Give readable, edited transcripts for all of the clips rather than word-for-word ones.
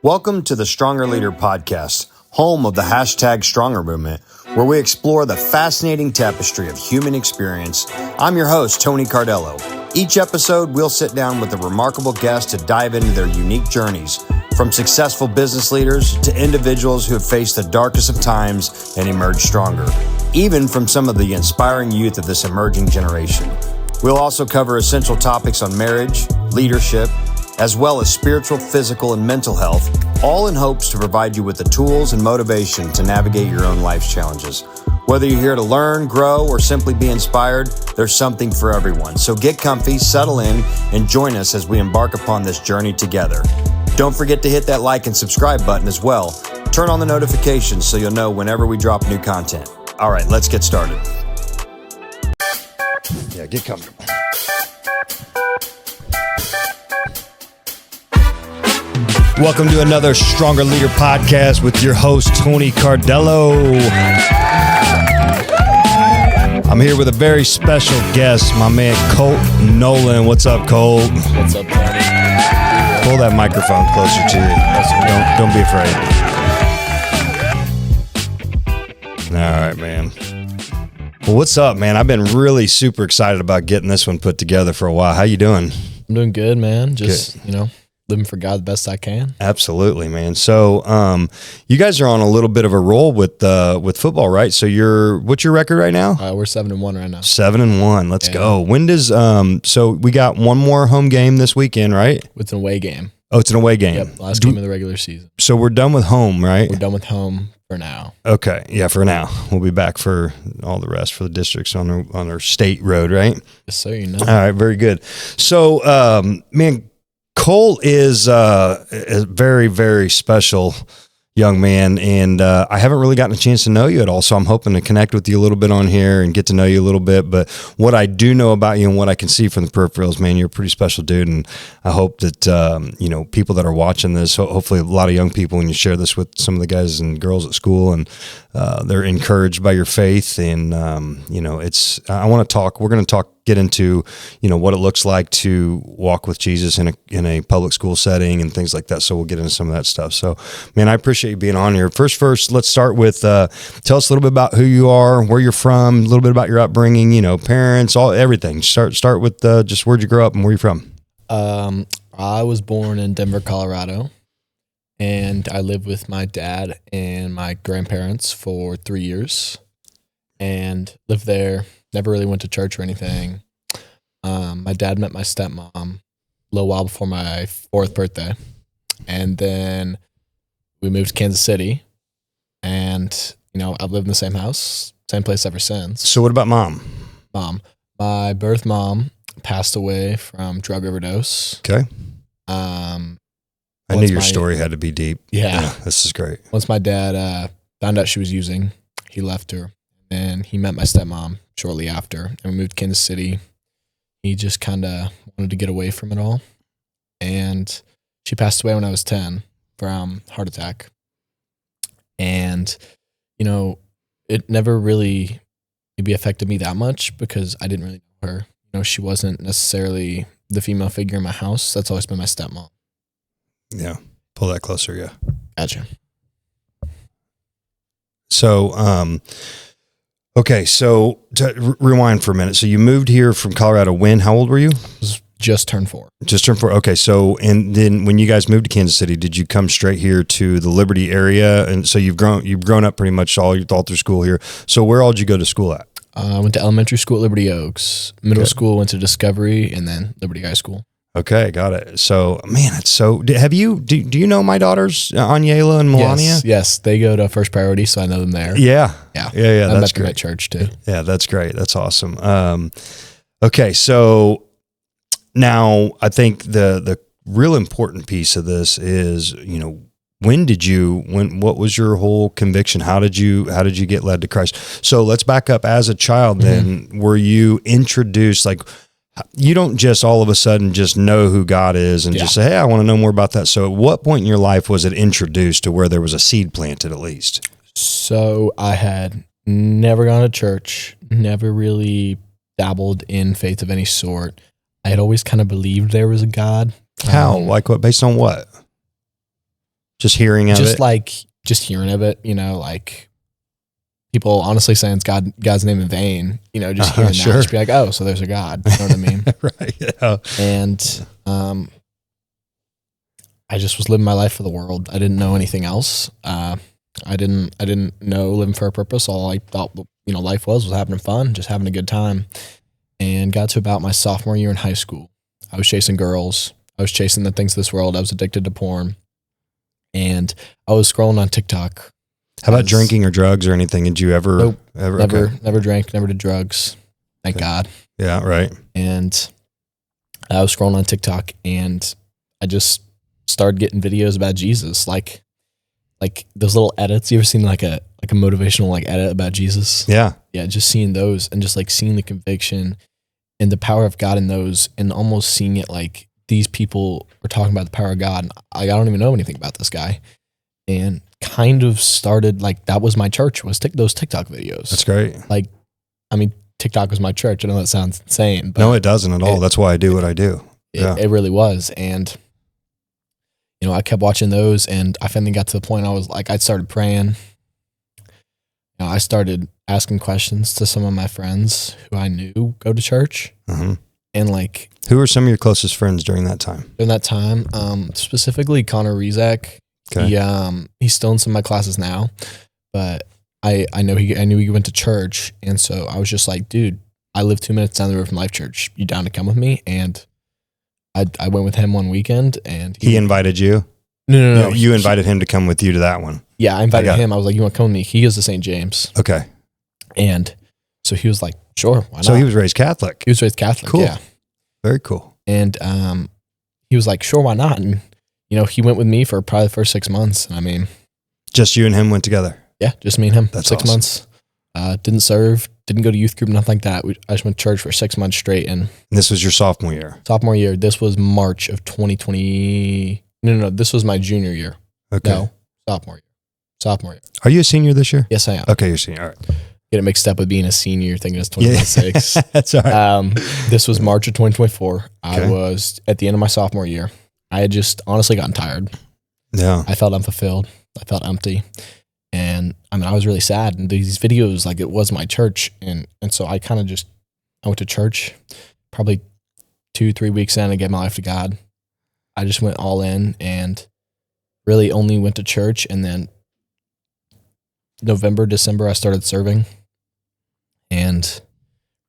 Welcome to the Stronger Leader Podcast, home of the hashtag Stronger movement, where we explore the fascinating tapestry of human experience. I'm your host, Tony Cardello. Each episode, we'll sit down with a remarkable guest to dive into their unique journeys, from successful business leaders to individuals who have faced the darkest of times and emerged stronger, even from some of the inspiring youth of this emerging generation. We'll also cover essential topics on marriage, leadership, as well as spiritual, physical, and mental health, all in hopes to provide you with the tools and motivation to navigate your own life's challenges. Whether you're here to learn, grow, or simply be inspired, there's something for everyone. So get comfy, settle in, and join us as we embark upon this journey together. Don't forget to hit that like and subscribe button as well. Turn on the notifications so you'll know whenever we drop new content. All right, let's get started. Yeah, get comfortable. Welcome to another Stronger Leader Podcast with your host, Tony Cardello. I'm here with a very special guest, my man, Colt Nolin. What's up, Colt? What's up, Tony? Pull that microphone closer to you. Don't be afraid. All right, man. Well, what's up, man? I've been really super excited about getting this one put together for a while. How you doing? I'm doing good, man. Just, living for God the best I can. Absolutely, man. So, you guys are on a little bit of a roll with football, right? So what's your record right now? We're 7-1 right now. 7-1. Let's go. When does, so we got one more home game this weekend, right? It's an away game. Oh, it's an away game. Yep. Last game of the regular season. So we're done with home, right? We're done with home for now. Okay. Yeah, for now. We'll be back for all the rest for the districts on our state road, right? Yes, sir. All right. Very good. So, man, Cole is a very, very special young man, and I haven't really gotten a chance to know you at all, so I'm hoping to connect with you a little bit on here and get to know you a little bit. But what I do know about you and what I can see from the peripherals, man, you're a pretty special dude, and I hope that, people that are watching this, hopefully a lot of young people, when you share this with some of the guys and girls at school, and they're encouraged by your faith, and, we're going to get into, what it looks like to walk with Jesus in a public school setting and things like that. So we'll get into some of that stuff. So, man, I appreciate you being on here. First, let's start with, tell us a little bit about who you are, where you're from, a little bit about your upbringing, parents, everything. Start with just where'd you grow up and where you from? I was born in Denver, Colorado, and I lived with my dad and my grandparents for 3 years and lived there. Never really went to church or anything. My dad met my stepmom a little while before my 4th birthday. And then we moved to Kansas City. And, I've lived in the same house, same place ever since. So what about mom? My birth mom passed away from drug overdose. Okay. I knew your story had to be deep. Yeah. This is great. Once my dad found out she was using, he left her. And he met my stepmom shortly after, and we moved to Kansas City. He just kind of wanted to get away from it all. And she passed away when I was 10 from heart attack. And, it never really maybe affected me that much because I didn't really know her. She wasn't necessarily the female figure in my house. That's always been my stepmom. Yeah. Pull that closer, yeah. Gotcha. So, okay, so to rewind for a minute. So you moved here from Colorado when? How old were you? Just turned 4. Just turned 4. Okay, so and then when you guys moved to Kansas City, did you come straight here to the Liberty area? And so you've grown up pretty much all through school here. So where all did you go to school at? I went to elementary school at Liberty Oaks. Middle school went to Discovery, and then Liberty High School. Okay, got it. So, man, it's so. Do you know my daughters, Anyela and Melania? Yes, they go to First Priority, so I know them there. Yeah. I That's met them great. at church too. Yeah, that's great. That's awesome. Okay, so now I think the real important piece of this is, what was your whole conviction? How did you get led to Christ? So let's back up. As a child, then, were you introduced you don't just all of a sudden just know who God is and just say, hey, I want to know more about that. So at what point in your life was it introduced to where there was a seed planted at least? So I had never gone to church, never really dabbled in faith of any sort. I had always kind of believed there was a God. How? Like what? Based on what? Just hearing of it? Just hearing of it, like people honestly saying it's God's name in vain, just hearing that, just be like, oh, so there's a God. You know what I mean? Right. Yeah. And I just was living my life for the world. I didn't know anything else. I didn't know living for a purpose. All I thought, life was having fun, just having a good time. And got to about my sophomore year in high school. I was chasing girls. I was chasing the things of this world. I was addicted to porn. And I was scrolling on TikTok. How about drinking or drugs or anything? Did you ever? Nope, never drank, never did drugs. Thank God. Yeah, right. And I was scrolling on TikTok and I just started getting videos about Jesus. Like those little edits. You ever seen like a motivational edit about Jesus? Yeah. Yeah, just seeing those and just seeing the conviction and the power of God in those and almost seeing it like these people are talking about the power of God. And I don't even know anything about this guy. And kind of started that was my church, was those TikTok videos. That's great. TikTok was my church. I know that sounds insane, but no, it doesn't at all. That's why I do what I do. It really was. And, I kept watching those and I finally got to the point I started praying. I started asking questions to some of my friends who I knew go to church. Mm-hmm. And who are some of your closest friends during that time? During that time, specifically Connor Rezak. Okay. He's still in some of my classes now, but I knew he went to church, and so I was just like, dude, I live 2 minutes down the road from Life Church. You down to come with me? And I went with him one weekend, and he invited you. No. You invited him to come with you to that one. Yeah, I invited him. I was like, you want to come with me? He goes to St. James. Okay. And so he was like, sure, why not? So he was raised Catholic. He was raised Catholic. Cool. Yeah. Very cool. And he was like, sure, why not? And he went with me for probably the first 6 months. And just you and him went together. Yeah, just me and him. That's 6 awesome. months. Didn't serve, didn't go to youth group, nothing like that. I just went to church for 6 months straight. And this was your sophomore year? Sophomore year. This was March of 2020. No. This was my junior year. Okay. No, sophomore year. Are you a senior this year? Yes, I am. Okay, you're a senior. All right. Get it mixed up with being a senior, thinking it's 2026. Yeah. That's all right. This was March of 2024. Okay. I was at the end of my sophomore year. I had just honestly gotten tired. Yeah. I felt unfulfilled. I felt empty. And I was really sad. And these videos, it was my church. And so I kind of I went to church probably 2-3 weeks in. I gave my life to God. I just went all in and really only went to church. And then November, December, I started serving and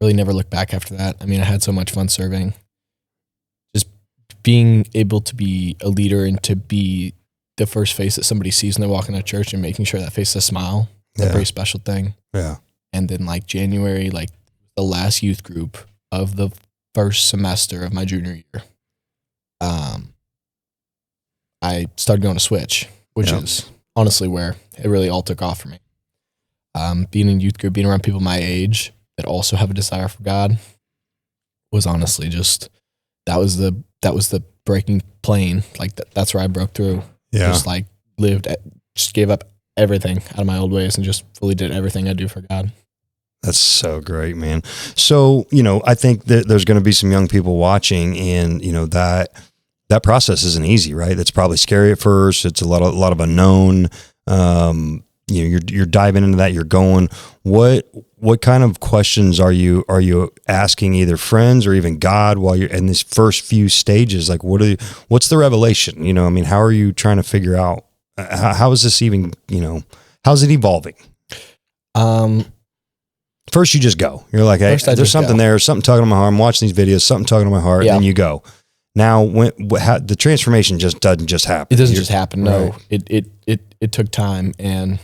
really never looked back after that. I had so much fun serving. Just being able to be a leader and to be the first face that somebody sees when they walk into church and making sure that face is a smile. Yeah. A very special thing. Yeah. And then January, the last youth group of the first semester of my junior year, I started going to Switch, which is honestly where it really all took off for me. Being in youth group, being around people my age that also have a desire for God was honestly just, that was the breaking plane. That's where I broke through. Yeah. Just gave up everything out of my old ways and just fully did everything I do for God. That's so great, man. So, I think that there's going to be some young people watching and, that process isn't easy, right? That's probably scary at first. It's a lot of unknown. You're diving into that. You're going. What kind of questions are you asking either friends or even God while you're in these first few stages? What's the revelation? How are you trying to figure out how is this even? How's it evolving? First, you just go. You're like, hey, there's something there, something tugging on my heart. I'm watching these videos, something tugging on my heart, and then you go. Now, the transformation just doesn't just happen. It doesn't just happen. No, right. It took time, and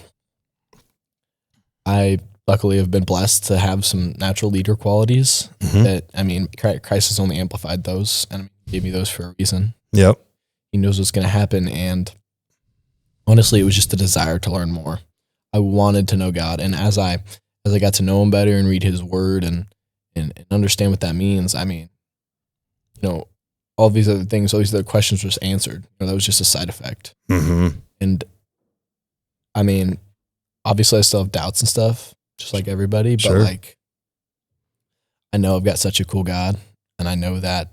I luckily have been blessed to have some natural leader qualities that Christ has only amplified those, and gave me those for a reason. Yep, He knows what's going to happen, and honestly, it was just a desire to learn more. I wanted to know God, and as I got to know Him better and read His Word and understand what that means, all these other things, all these other questions were just answered. That was just a side effect. Mm-hmm. And obviously I still have doubts and stuff, just like everybody, but sure. I know I've got such a cool God, and I know that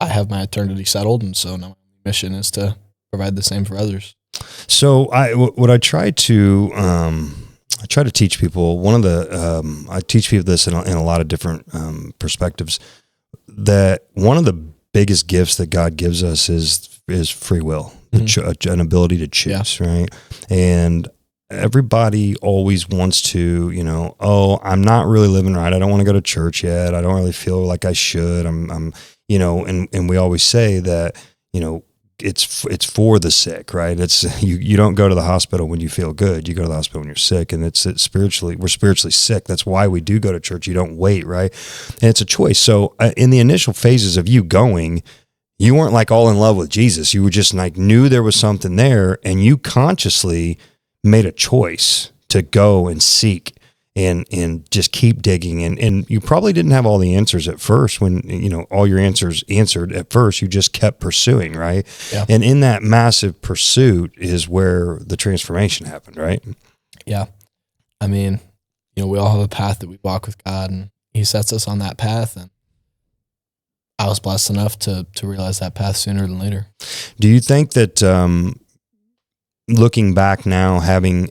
I have my eternity settled. And so now my mission is to provide the same for others. So what I try to teach people, I teach people this in a lot of different perspectives, that one of the biggest gifts that God gives us is free will, an ability to choose, right? And everybody always wants to, I'm not really living right. I don't want to go to church yet. I don't really feel like I should. I'm and we always say that, it's for the sick, right? It's you don't go to the hospital when you feel good. You go to the hospital when you're sick, and it's spiritually, we're spiritually sick. That's why we do go to church. You don't wait, right? And it's a choice. So in the initial phases of you going, you weren't like all in love with Jesus. You were just like knew there was something there, and you consciously made a choice to go and seek and just keep digging. And you probably didn't have all the answers at first when, all your answers answered at first. You just kept pursuing, right? Yeah. And in that massive pursuit is where the transformation happened, right? Yeah. I mean, we all have a path that we walk with God, and he sets us on that path. And I was blessed enough to realize that path sooner than later. Do you think that, looking back now, having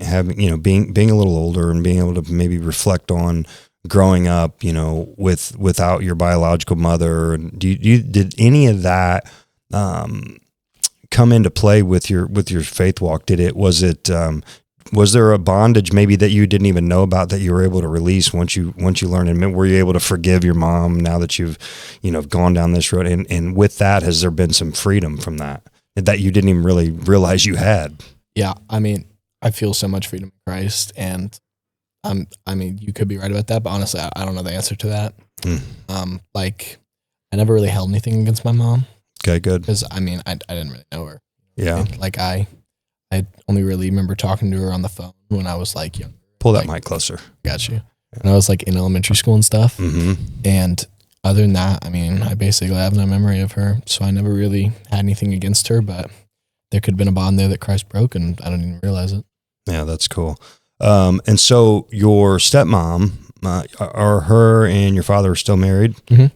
being a little older and being able to maybe reflect on growing up, without your biological mother, and did any of that come into play with your faith walk? Was there a bondage maybe that you didn't even know about that you were able to release once you learned? And were you able to forgive your mom now that you've gone down this road? And with that, has there been some freedom from that you didn't even really realize you had? Yeah, I mean, I feel so much freedom in Christ, and you could be right about that, but honestly, I don't know the answer to that. I never really held anything against my mom. Okay, good. Because I didn't really know her. Yeah, I only really remember talking to her on the phone when I was young. Pull that mic closer. Got you. When I was in elementary school and stuff, and other than that, I basically have no memory of her, so I never really had anything against her, but there could have been a bond there that Christ broke, and I don't even realize it. Yeah, that's cool. And so your stepmom, are her and your father still married? Mm-hmm.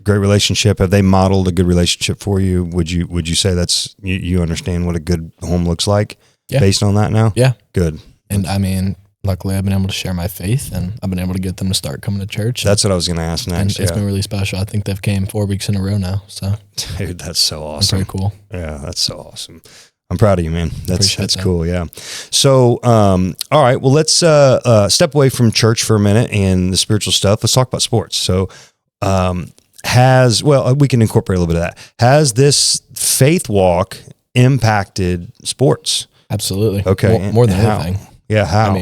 Great relationship. Have they modeled a good relationship for you? Would you say that's you understand what a good home looks like based on that now? Yeah, good. And luckily I've been able to share my faith, and I've been able to get them to start coming to church. That's what I was going to ask next. And it's been really special. I think they've came 4 weeks in a row now. So, dude, that's so awesome. Very cool. Yeah, that's so awesome. I'm proud of you, man. That's cool. Yeah. So, all right. Well, let's step away from church for a minute and the spiritual stuff. Let's talk about sports. So, we can incorporate a little bit of that. Has this faith walk impacted sports? Absolutely. Okay. More than anything. Yeah. How?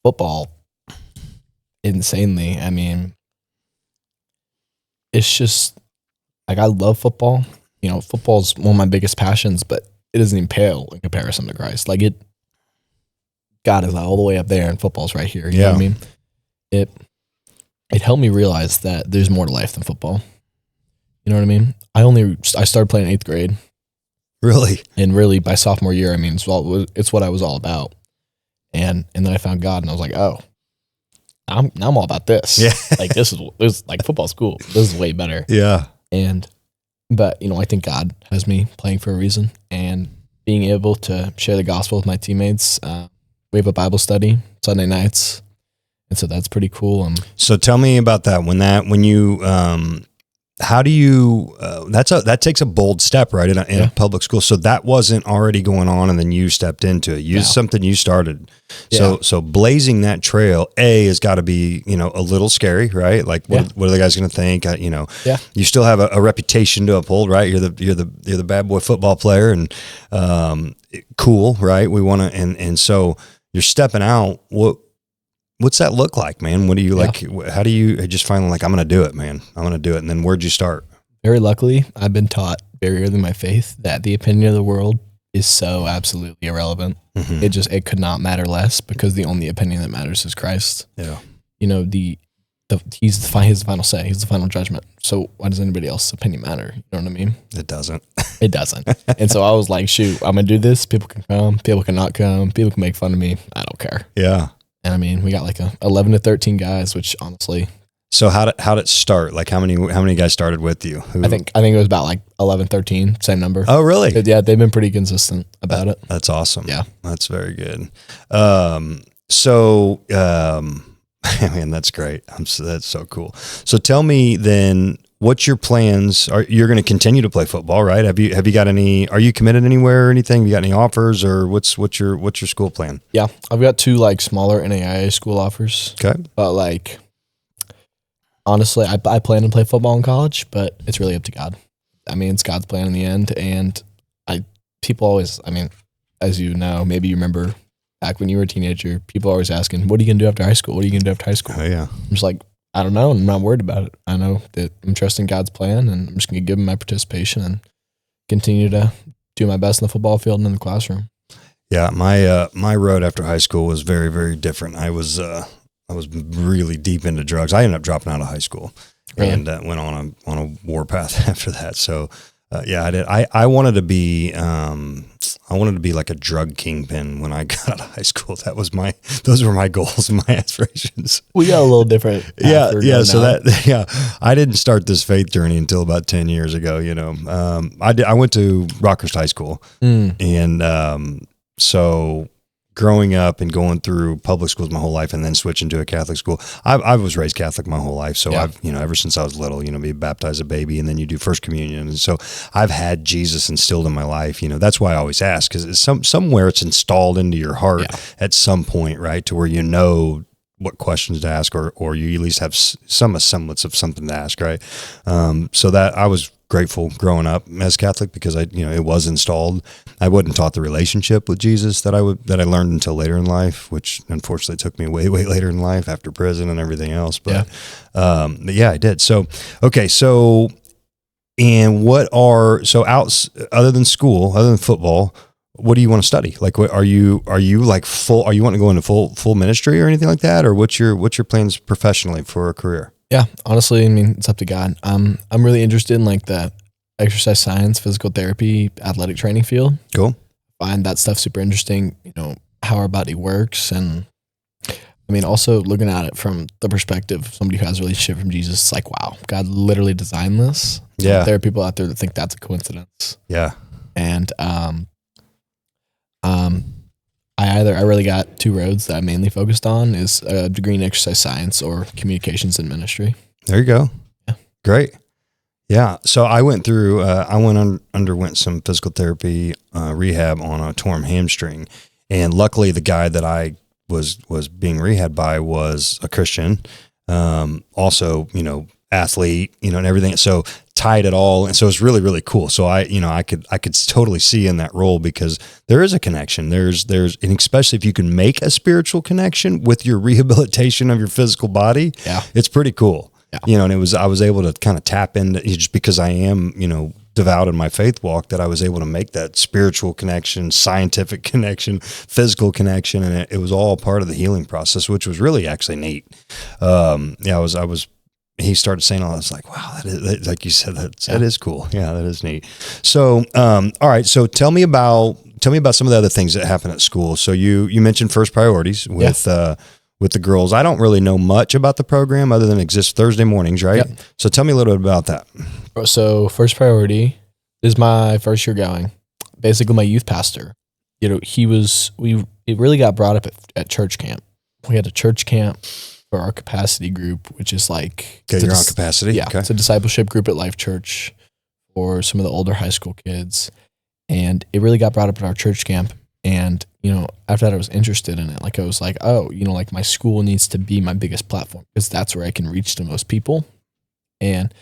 Football, insanely. It's just I love football. Football's one of my biggest passions, but it doesn't even pale in comparison to Christ. God is all the way up there, and football's right here. You know what I mean? It helped me realize that there's more to life than football. You know what I mean? I started playing in 8th grade. Really? And really by sophomore year, it's what I was all about. And then I found God, and I was like, oh, I'm all about this. Yeah. This is football's cool. This is way better. Yeah. But I think God has me playing for a reason, and being able to share the gospel with my teammates. We have a Bible study Sunday nights, and so that's pretty cool. So tell me about that. When you, how do you? That takes a bold step, right? In a public school. So that wasn't already going on, and then you stepped into it. Something you started. Yeah. So blazing that trail, has got to be a little scary, right? What are the guys going to think? You still have a reputation to uphold, right? You're the bad boy football player, and cool, right? We want to, and so you're stepping out. What's that look like, man? What do you like? How do you just finally I'm going to do it, man? I'm going to do it. And then where'd you start? Very luckily, I've been taught very early in my faith that the opinion of the world is so absolutely irrelevant. Mm-hmm. It could not matter less, because the only opinion that matters is Christ. Yeah. He's the final say. He's the final judgment. So why does anybody else's opinion matter? You know what I mean? It doesn't. It doesn't. And so I was like, shoot, I'm going to do this. People can come. People can not come. People can make fun of me. I don't care. Yeah. And we got 11 to 13 guys, which honestly, So how did it start? Like how many guys started with you? I think it was about like 11, 13, same number. Oh, really? Yeah, they've been pretty consistent about it. That's awesome. Yeah. That's very good. Man, that's great. That's so cool. So tell me then, what's your plans? You're going to continue to play football, right? Have you got any, are you committed anywhere or anything? You got any offers, or what's your school plan? Yeah. I've got 2 like smaller NAIA school offers. Okay. But like, honestly, I plan to play football in college, but it's really up to God. I mean, it's God's plan in the end. And people always, I mean, as you know, maybe you remember back when you were a teenager, people are always asking, what are you going to do after high school? What are you going to do after high school? Oh, yeah. I'm just like, I don't know. I'm not worried about it. I know that I'm trusting God's plan, and I'm just going to give him my participation and continue to do my best in the football field and in the classroom. Yeah. My road after high school was very, very different. I was really deep into drugs. I ended up dropping out of high school and went on a war path after that. So, yeah, I did. I wanted to be like a drug kingpin when I got out of high school. Those were my goals and my aspirations. We got a little different. Yeah. So I didn't start this faith journey until about 10 years ago. You know, I went to Rockhurst High School, and so growing up and going through public schools my whole life and then switching to a Catholic school. I was raised Catholic my whole life. So I've, ever since I was little, be baptized a baby and then you do first communion. And so I've had Jesus instilled in my life. That's why I always ask, because somewhere it's installed into your heart at some point, right? To where you know what questions to ask, or you at least have some semblance of something to ask, right? So that I was grateful growing up as Catholic because it was installed. I wasn't taught the relationship with Jesus that I learned until later in life, which unfortunately took me way, way later in life after prison and everything else. But I did. So, okay. So, and other than school, other than football, what do you want to study? Like, what are you like full? Are you wanting to go into full ministry or anything like that? Or what's your plans professionally for a career? Yeah, honestly, I mean, it's up to God. I'm really interested in like the exercise science, physical therapy, athletic training field. Cool. Find that stuff super interesting. How our body works, and I mean, also looking at it from the perspective of somebody who has a relationship from Jesus. It's like, wow, God literally designed this. Yeah. There are people out there that think that's a coincidence. Yeah. And I really got 2 roads that I mainly focused on, is a degree in exercise science or communications and ministry. There you go. Yeah. Great. Yeah. So I went through, underwent some physical therapy, rehab on a torn hamstring. And luckily the guy that I was being rehabbed by was a Christian. Also, athlete, and everything. So tied it all. And so it's really, really cool. So I could totally see in that role, because there is a connection. And especially if you can make a spiritual connection with your rehabilitation of your physical body, it's pretty cool. Yeah. And I was able to kind of tap into, just because I am, devout in my faith walk, that I was able to make that spiritual connection, scientific connection, physical connection. And it was all part of the healing process, which was really actually neat. He started saying all that. I was like, wow, that is, like you said, that is cool. Yeah, that is neat. So, all right. So tell me about some of the other things that happen at school. So you mentioned First Priorities with the girls. I don't really know much about the program other than it exists Thursday mornings, right? Yep. So tell me a little bit about that. So First Priority is my first year going. Basically, my youth pastor, it really got brought up at church camp. We had a church camp for our capacity group, which is like... Okay, you're on capacity? Yeah, okay. It's a discipleship group at Life Church for some of the older high school kids. And it really got brought up at our church camp. And, after that, I was interested in it. Like, I was like, like my school needs to be my biggest platform, because that's where I can reach the most people. And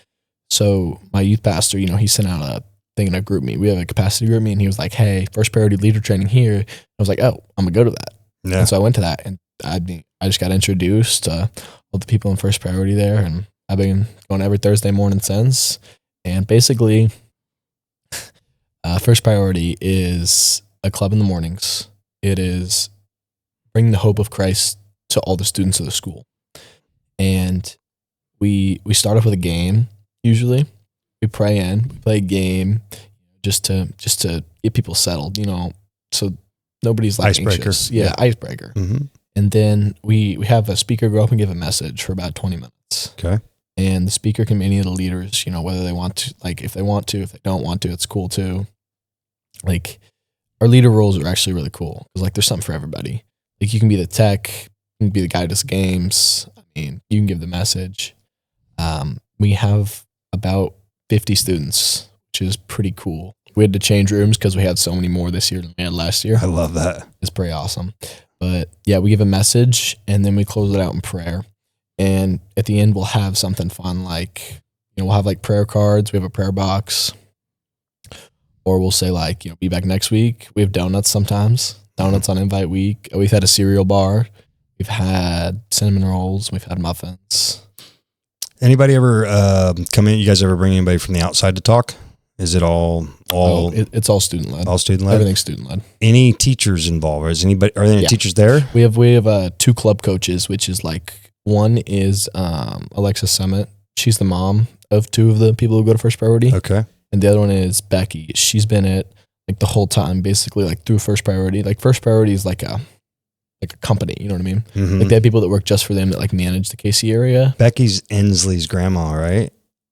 so my youth pastor, he sent out a thing in a group meet. We have a capacity group meet, and he was like, hey, First Priority leader training here. I was like, oh, I'm going to go to that. Yeah. And so I went to that, and I just got introduced to all the people in First Priority there, and I've been going every Thursday morning since. And basically, First Priority is a club in the mornings. It is bringing the hope of Christ to all the students of the school. And we start off with a game, usually. We pray in, we play a game just to get people settled, so nobody's like icebreaker. Anxious. Yeah, icebreaker. Mm-hmm. And then we have a speaker go up and give a message for about 20 minutes. kids. Okay. And the speaker can be any of the leaders, whether they want to, like if they want to, if they don't want to, it's cool too. Like our leader roles are actually really cool because like there's something for everybody. Like you can be the tech, you can be the guy who does games. I mean, you can give the message. We have about 50 students, which is pretty cool. We had to change rooms because we had so many more this year than we had last year. I love that. It's pretty awesome. But yeah, we give a message and then we close it out in prayer. And at the end, we'll have something fun like, we'll have like prayer cards. We have a prayer box. Or we'll say like, be back next week. We have donuts sometimes. Donuts on invite week. We've had a cereal bar. We've had cinnamon rolls. We've had muffins. Anybody ever come in? You guys ever bring anybody from the outside to talk? Is it all? It's all student led. All student led. Everything's student led. Any teachers involved? Are there any teachers there? We have 2 club coaches, which is like one is Alexis Summit. She's the mom of 2 of the people who go to First Priority. Okay. And the other one is Becky. She's been at like the whole time, basically like through First Priority. Like First Priority is like a company, you know what I mean? Mm-hmm. Like they have people that work just for them that like manage the KC area. Becky's Ensley's grandma, right?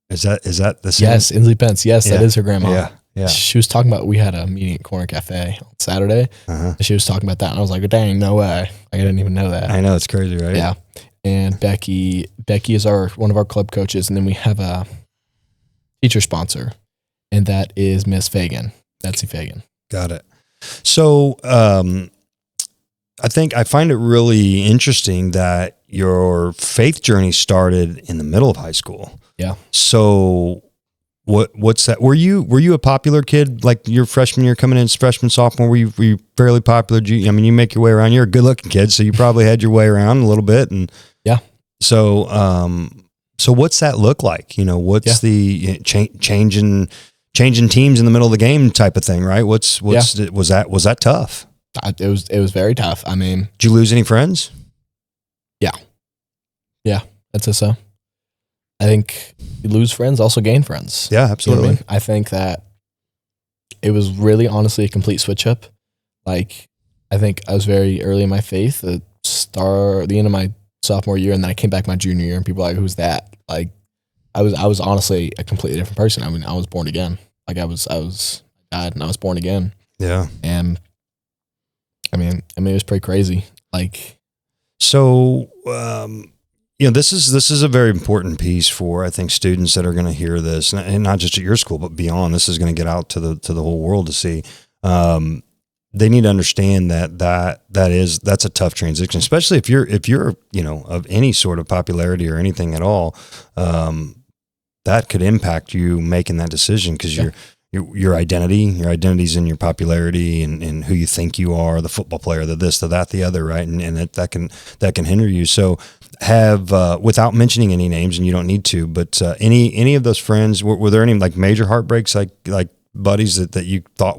Is that the same? Yes, Inslee Pence. Yes, that is her grandma. Yeah, yeah. She was talking about, we had a meeting at Corner Cafe on Saturday. And she was talking about that. And I was like, dang, no way. I didn't even know that. I know, it's crazy, right? Yeah. And Becky is one of our club coaches. And then we have a teacher sponsor. And that is Miss Fagan, Betsy Fagan. Got it. So I find it really interesting that your faith journey started in the middle of high school. Yeah. So what's that? Were you a popular kid like your freshman year coming in, freshman, sophomore? Were you fairly popular? You make your way around. You're a good looking kid, so you probably had your way around a little bit. And yeah. So what's that look like? What's the changing teams in the middle of the game type of thing, right? Was that tough? It was very tough. I mean, did you lose any friends? Yeah, I'd say so. I think you lose friends, also gain friends. Yeah, absolutely. You know what I mean? I think that it was really honestly a complete switch up. Like, I think I was very early in my faith, the end of my sophomore year, and then I came back my junior year, and people were like, "Who's that?" Like, I was honestly a completely different person. I mean, I was born again. Like, I died and I was born again. Yeah. And I mean, it was pretty crazy. Like, so, this is a very important piece for, I think, students that are going to hear this, and not just at your school, but beyond. This is going to get out to the whole world to see. They need to understand that's a tough transition, especially if you're of any sort of popularity or anything at all. That could impact you making that decision because your identity's in your popularity and who you think you are, the football player, the this, the that, the other, right? And that can hinder you. So without mentioning any names, and you don't need to, but any of those friends, were there any like major heartbreaks, like buddies that you thought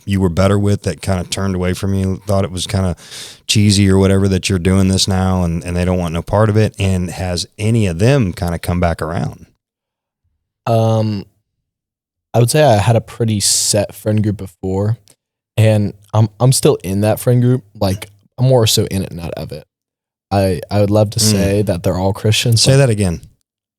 you were better with that kind of turned away from you, thought it was kind of cheesy or whatever that you're doing this now and they don't want no part of it? And has any of them kind of come back around? I would say I had a pretty set friend group before, and I'm still in that friend group. Like, I'm more so in it, not of it. I would love to say that they're all Christians. Say that again.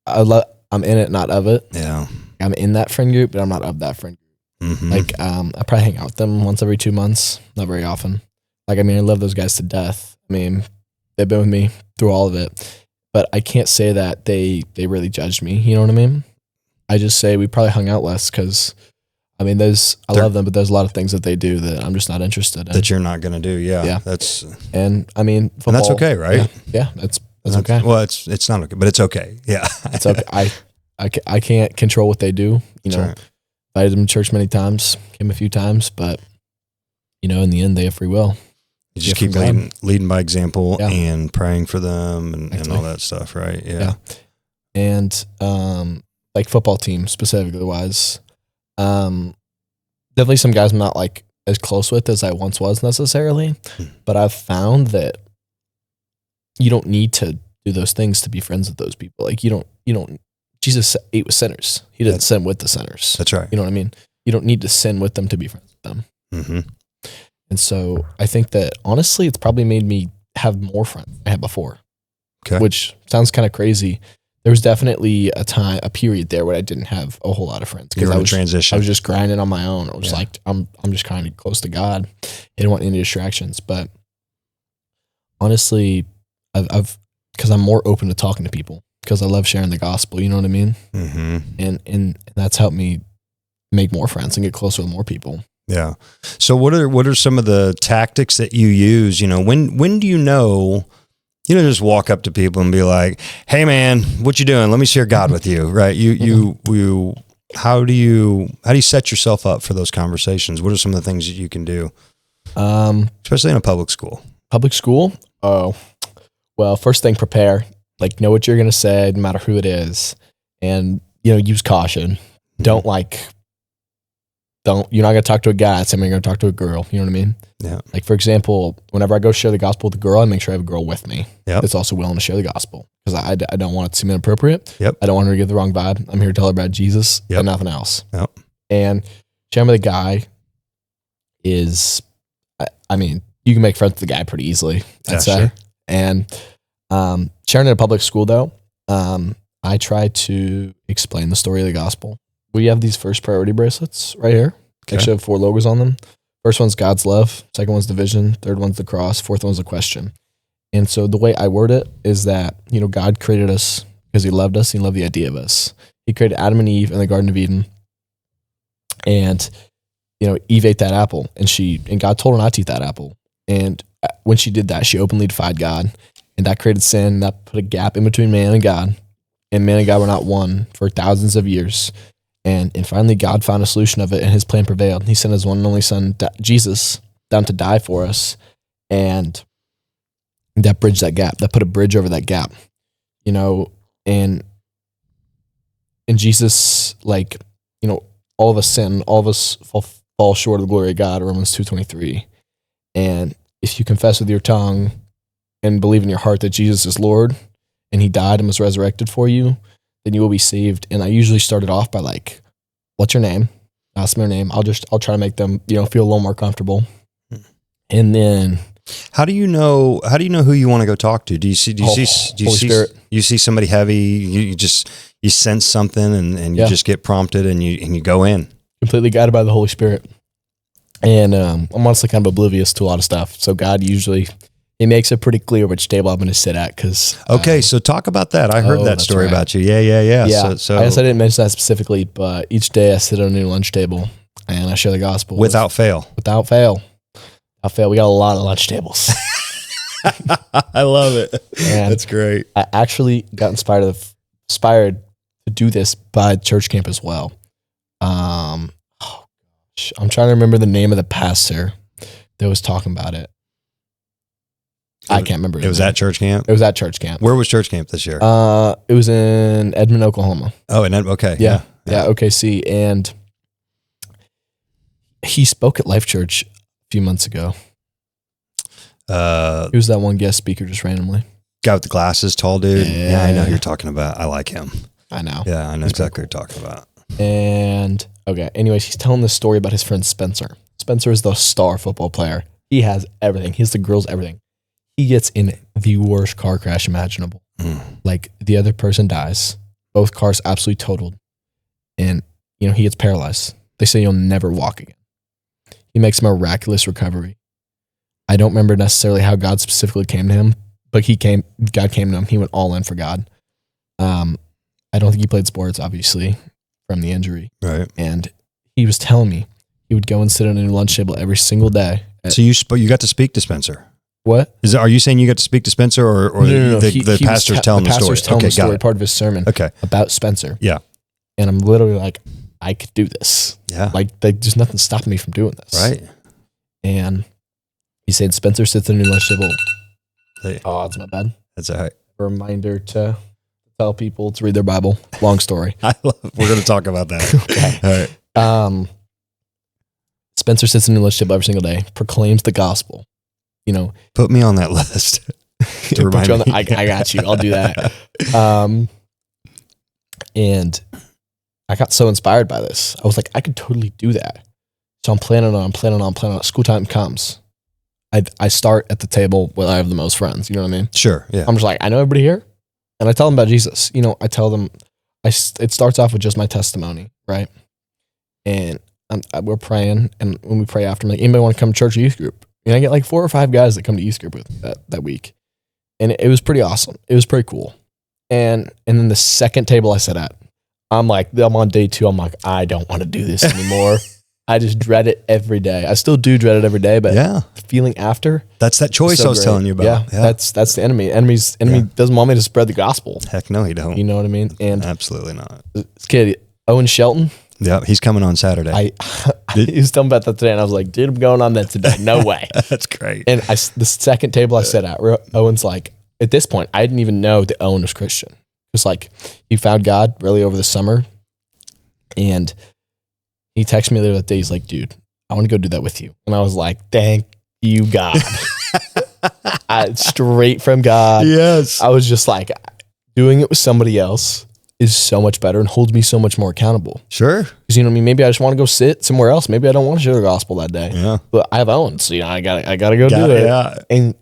I'm in it, not of it. Yeah. I'm in that friend group, but I'm not of that friend group. Mm-hmm. Like, I probably hang out with them once every 2 months, not very often. Like, I mean, I love those guys to death. I mean, they've been with me through all of it, but I can't say that they really judged me. You know what I mean? I just say we probably hung out less because, I mean, I love them, but there's a lot of things that they do that I'm just not interested in. That you're not going to do. Yeah. Yeah. And I mean, football, and that's okay, right? Yeah, that's okay. Well, it's not okay, but it's okay. Yeah. It's okay. I can't control what they do. Right. Invited them to church many times, came a few times, but, in the end, they have free will. You just keep leading by example and praying for them and all that stuff, right? Yeah. And, like football team specifically wise, definitely some guys I'm not like as close with as I once was necessarily, but I've found that you don't need to do those things to be friends with those people. Like you don't, Jesus ate with sinners. He didn't sin with the sinners. That's right. You know what I mean? You don't need to sin with them to be friends with them. Mm-hmm. And so I think that honestly, it's probably made me have more friends than I had before, okay. Which sounds kind of crazy there was definitely a period there where I didn't have a whole lot of friends You were in a transition. I was just grinding on my own. I was like, I'm just trying to get close to God. I didn't want any distractions. But honestly, because I'm more open to talking to people because I love sharing the gospel. You know what I mean? Mm-hmm. And that's helped me make more friends and get closer with more people. Yeah. So what are some of the tactics that you use? When do you know? Just walk up to people and be like, "Hey, man, what you doing? Let me share God with you." Right? You. How do you set yourself up for those conversations? What are some of the things that you can do? Especially in a public school. Public school? Oh, well, first thing, prepare. Like, know what you're going to say, no matter who it is, and use caution. You're not going to talk to a guy. You're going to talk to a girl. You know what I mean? Yeah. Like, for example, whenever I go share the gospel with a girl, I make sure I have a girl with me that's also willing to share the gospel because I don't want it to seem inappropriate. Yep. I don't want her to get the wrong vibe. I'm here to tell her about Jesus and nothing else. Yep. And sharing with a guy is, I mean, you can make friends with the guy pretty easily, I'd say. Sure. And sharing in a public school, though, I try to explain the story of the gospel. We have these first priority bracelets right here. Okay. Actually have 4 logos on them. First one's God's love. Second one's the vision. Third one's the cross. Fourth one's the question. And so the way I word it is that, God created us because he loved us. He loved the idea of us. He created Adam and Eve in the Garden of Eden. And, Eve ate that apple and God told her not to eat that apple. And when she did that, she openly defied God. And that created sin. And that put a gap in between man and God. And man and God were not one for thousands of years. And finally, God found a solution of it, and his plan prevailed. He sent his one and only son, Jesus, down to die for us. And that bridged that gap. That put a bridge over that gap. And Jesus, all of us sin, all of us fall short of the glory of God, Romans 2:23. And if you confess with your tongue and believe in your heart that Jesus is Lord, and he died and was resurrected for you, then you will be saved. And I usually start it off by like, what's your name? Ask me their name. I'll try to make them, feel a little more comfortable. And then how do you know who you want to go talk to? Do you see somebody heavy? You sense something and you just get prompted and you go in. Completely guided by the Holy Spirit. And I'm honestly kind of oblivious to a lot of stuff. So God usually, he makes it pretty clear which table I'm going to sit at. So talk about that. I heard that story about you. Yeah. So I guess I didn't mention that specifically, but each day I sit at a new lunch table and I share the gospel. Without fail. We got a lot of lunch tables. I love it. And that's great. I actually got inspired to do this by church camp as well. I'm trying to remember the name of the pastor that was talking about it. I can't remember. It was at church camp? It was at church camp. Where was church camp this year? It was in Edmond, Oklahoma. Oh, okay. Yeah, OKC. And he spoke at Life Church a few months ago. He was that one guest speaker just randomly. Guy with the glasses, tall dude. Yeah, I know who you're talking about. I like him. I know. Yeah, I know exactly what you're talking about. And, okay, anyways, he's telling this story about his friend Spencer. Spencer is the star football player. He has everything. He's the girl's everything. He gets in the worst car crash imaginable. Like, the other person dies. Both cars absolutely totaled. And, he gets paralyzed. They say he'll never walk again. He makes a miraculous recovery. I don't remember necessarily how God specifically came to him, but God came to him. He went all in for God. I don't think he played sports, obviously, from the injury. Right. And he was telling me he would go and sit at a new lunch table every single day. So you got to speak to Spencer? What? Are you saying you got to speak to Spencer or no. The pastor's telling the story? The pastor's telling the story, part of his sermon about Spencer. Yeah. And I'm literally like, I could do this. Yeah. Like, there's nothing stopping me from doing this. Right. And he said, Spencer sits at a new lunch table. Hey. Oh, that's my bad. That's all right. A reminder to tell people to read their Bible. Long story. We're going to talk about that. Okay. All right. Spencer sits at a new lunch table every single day, proclaims the gospel. Put me on that list. To remind me. I got you. I'll do that. And I got so inspired by this. I was like, I could totally do that. So I'm planning on. School time comes. I start at the table where I have the most friends. You know what I mean? Sure. Yeah. I'm just like, I know everybody here. And I tell them about Jesus. I tell them, it starts off with just my testimony, right? And we're praying, and when we pray after, I'm like, anybody want to come to church or youth group? And I get like 4 or 5 guys that come to youth group with that week. And it was pretty awesome. It was pretty cool. And then the second table I sat at, I'm on day 2. I'm like, I don't want to do this anymore. I just dread it every day. I still do dread it every day, but the feeling after. That's that choice I was telling you about. Yeah. That's the enemy. Enemy doesn't want me to spread the gospel. Heck no, he don't. You know what I mean? And absolutely not. This kid, Owen Shelton. Yeah, he's coming on Saturday. He was telling me about that today, and I was like, dude, I'm going on that today. No way. That's great. And the second table I sat at, Owen's like, at this point, I didn't even know that Owen was Christian. It's like, he found God really over the summer, and he texted me the other day. He's like, dude, I want to go do that with you. And I was like, thank you, God. Straight from God. Yes. I was just like, doing it with somebody else is so much better and holds me so much more accountable. Sure. Because, you know what I mean? Maybe I just want to go sit somewhere else. Maybe I don't want to share the gospel that day. Yeah. But I have Owen, so I gotta go do it. Yeah. And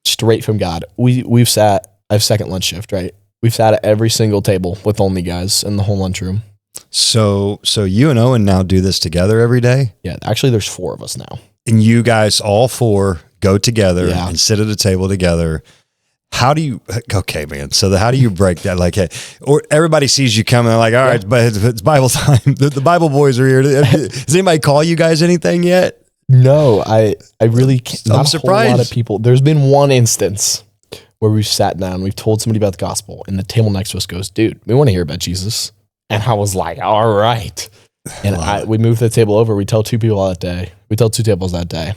straight from God. We've sat, I have second lunch shift, right? We've sat at every single table with only guys in the whole lunchroom. So you and Owen now do this together every day? Yeah, actually there's 4 of us now. And you guys, all 4, go together and sit at a table together. How do you, okay, man. So how do you break that? Like, hey, or everybody sees you coming, like, all right, but it's Bible time. The Bible boys are here. Does anybody call you guys anything yet? No, I really can't. I'm surprised. A whole lot of people. There's been one instance where we've sat down, we've told somebody about the gospel, and the table next to us goes, dude, we want to hear about Jesus. And I was like, all right. And we moved the table over. We tell 2 people that day. We tell 2 tables that day.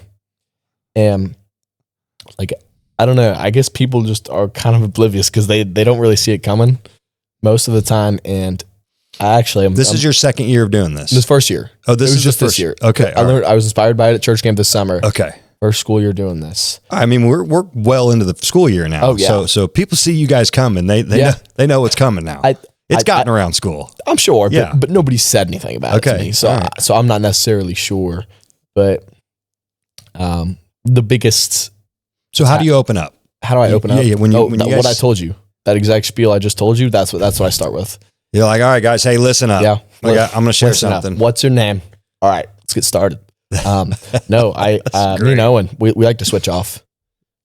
And like, I don't know. I guess people just are kind of oblivious because they don't really see it coming most of the time. And I actually, this is your second year of doing this? This first year. Oh, this is just the first this year. Okay. I was inspired by it at church camp this summer. Okay. First school year doing this. I mean, we're well into the school year now. Oh, yeah. So people see you guys coming. They know what's coming now. It's gotten around school. I'm sure, but nobody said anything about it to me. So so I'm not necessarily sure. But the biggest. So how do you open up? How do I open up? Yeah. What I told you, that exact spiel I just told you. That's what I start with. You're like, all right, guys. Hey, listen up. Yeah. I'm going to share something. What's your name? All right, let's get started. No, me and Owen, we like to switch off.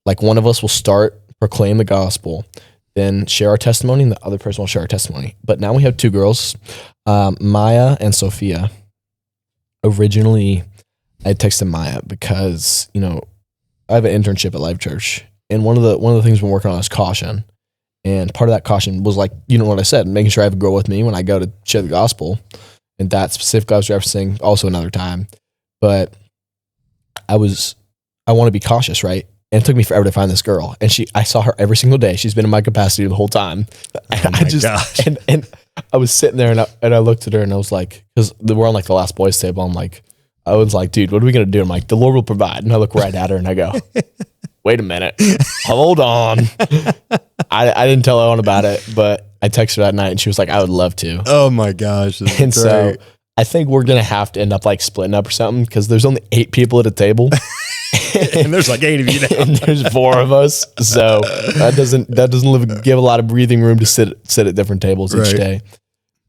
Like one of us will start, proclaim the gospel, then share our testimony, and the other person will share our testimony. But now we have 2 girls, Maya and Sophia. Originally, I texted Maya because, I have an internship at Life Church, and one of the things we're working on is caution. And part of that caution was like, what I said, making sure I have a girl with me when I go to share the gospel. And that specific I was referencing also another time. But I want to be cautious, right? And it took me forever to find this girl. And I saw her every single day. She's been in my capacity the whole time. Gosh. And I was sitting there and I looked at her and I was like, because we're on like the last boys table. I'm like, I was like, dude, what are we going to do? I'm like, the Lord will provide. And I look right at her and I go, wait a minute, hold on. I didn't tell Owen about it, but I texted her that night and she was like, I would love to. Oh my gosh. And so I think we're going to have to end up like splitting up or something because there's only 8 people at a table. And there's like 8 of you now. And there's 4 of us. So that doesn't give a lot of breathing room to sit at different tables each day.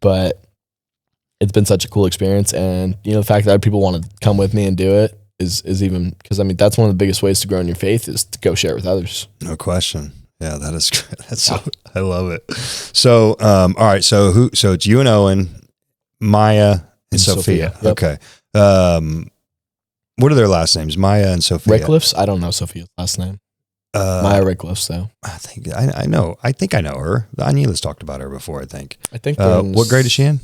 But it's been such a cool experience. And, the fact that other people want to come with me and do it is even, because I mean, that's one of the biggest ways to grow in your faith is to go share it with others. No question. Yeah, I love it. So, all right. So it's you and Owen, Maya and Sophia. Yep. Okay. What are their last names? Maya and Sophia. Rickliffs? I don't know Sophia's last name. Maya Rickliffs, though. I think I know. I think I know her. Anila's talked about her before. I think. What grade is she in?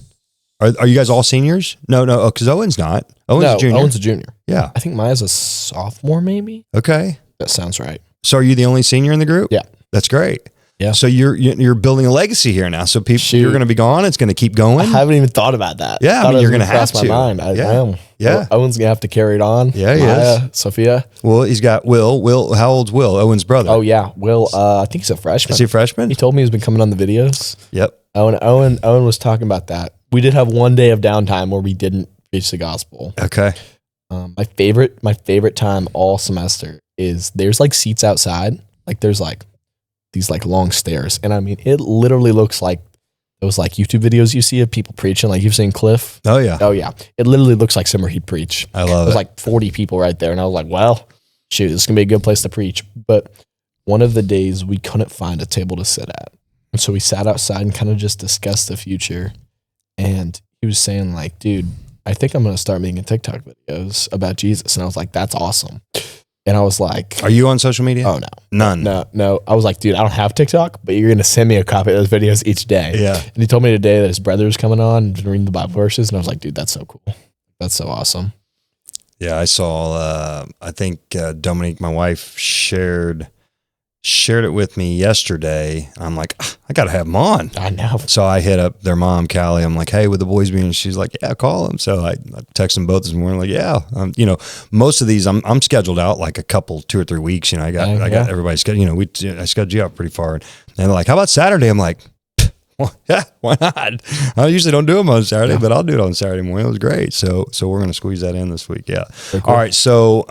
Are you guys all seniors? No, because Owen's not. Owen's a junior. Owen's a junior. Yeah. I think Maya's a sophomore, maybe. Okay. That sounds right. So are you the only senior in the group? Yeah. That's great. Yeah. So you're building a legacy here now. So you're going to be gone. It's going to keep going. I haven't even thought about that. Yeah. I mean, you're going to have to. My mind. I am. Yeah. Owen's going to have to carry it on. Yeah. Maya, Sophia. Well, he's got Will. Will, how old's Will? Owen's brother. Oh yeah. Will, I think he's a freshman. Is he a freshman? He told me he's been coming on the videos. Yep. Owen was talking about that. We did have one day of downtime where we didn't preach the gospel. Okay. My favorite time all semester is there's like seats outside. Like there's like these like long stairs. And I mean, it literally looks like those like YouTube videos you see of people preaching. Like you've seen Cliff. Oh yeah. Oh yeah. It literally looks like somewhere he'd preach. I love it. There's like 40 people right there. And I was like, well, shoot, this is going to be a good place to preach. But one of the days we couldn't find a table to sit at. And so we sat outside and kind of just discussed the future. And he was saying like, dude, I think I'm going to start making TikTok videos about Jesus. And I was like, that's awesome. And I was like, are you on social media? oh no, None. no. I was like, dude, I don't have TikTok, but you're going to send me a copy of those videos each day. Yeah. And he told me today that his brother was coming on and reading the Bible verses. And I was like, dude, that's so cool. That's so awesome. Yeah. I saw, I think Dominique, my wife, shared it with me yesterday. I'm like, I got to have them on. I know. So I hit up their mom, Callie. I'm like, hey, would the boys be? And she's like, yeah, call them. So I text them both this morning. Like, yeah, you know, most of these I'm scheduled out like a couple, 2 or 3 weeks. You know, I got everybody scheduled. You know, I scheduled you out pretty far. And they're like, how about Saturday? I'm like, well, yeah, why not? I usually don't do them on Saturday, but I'll do it on Saturday morning. It was great. So we're gonna squeeze that in this week. Yeah. Cool. All right. So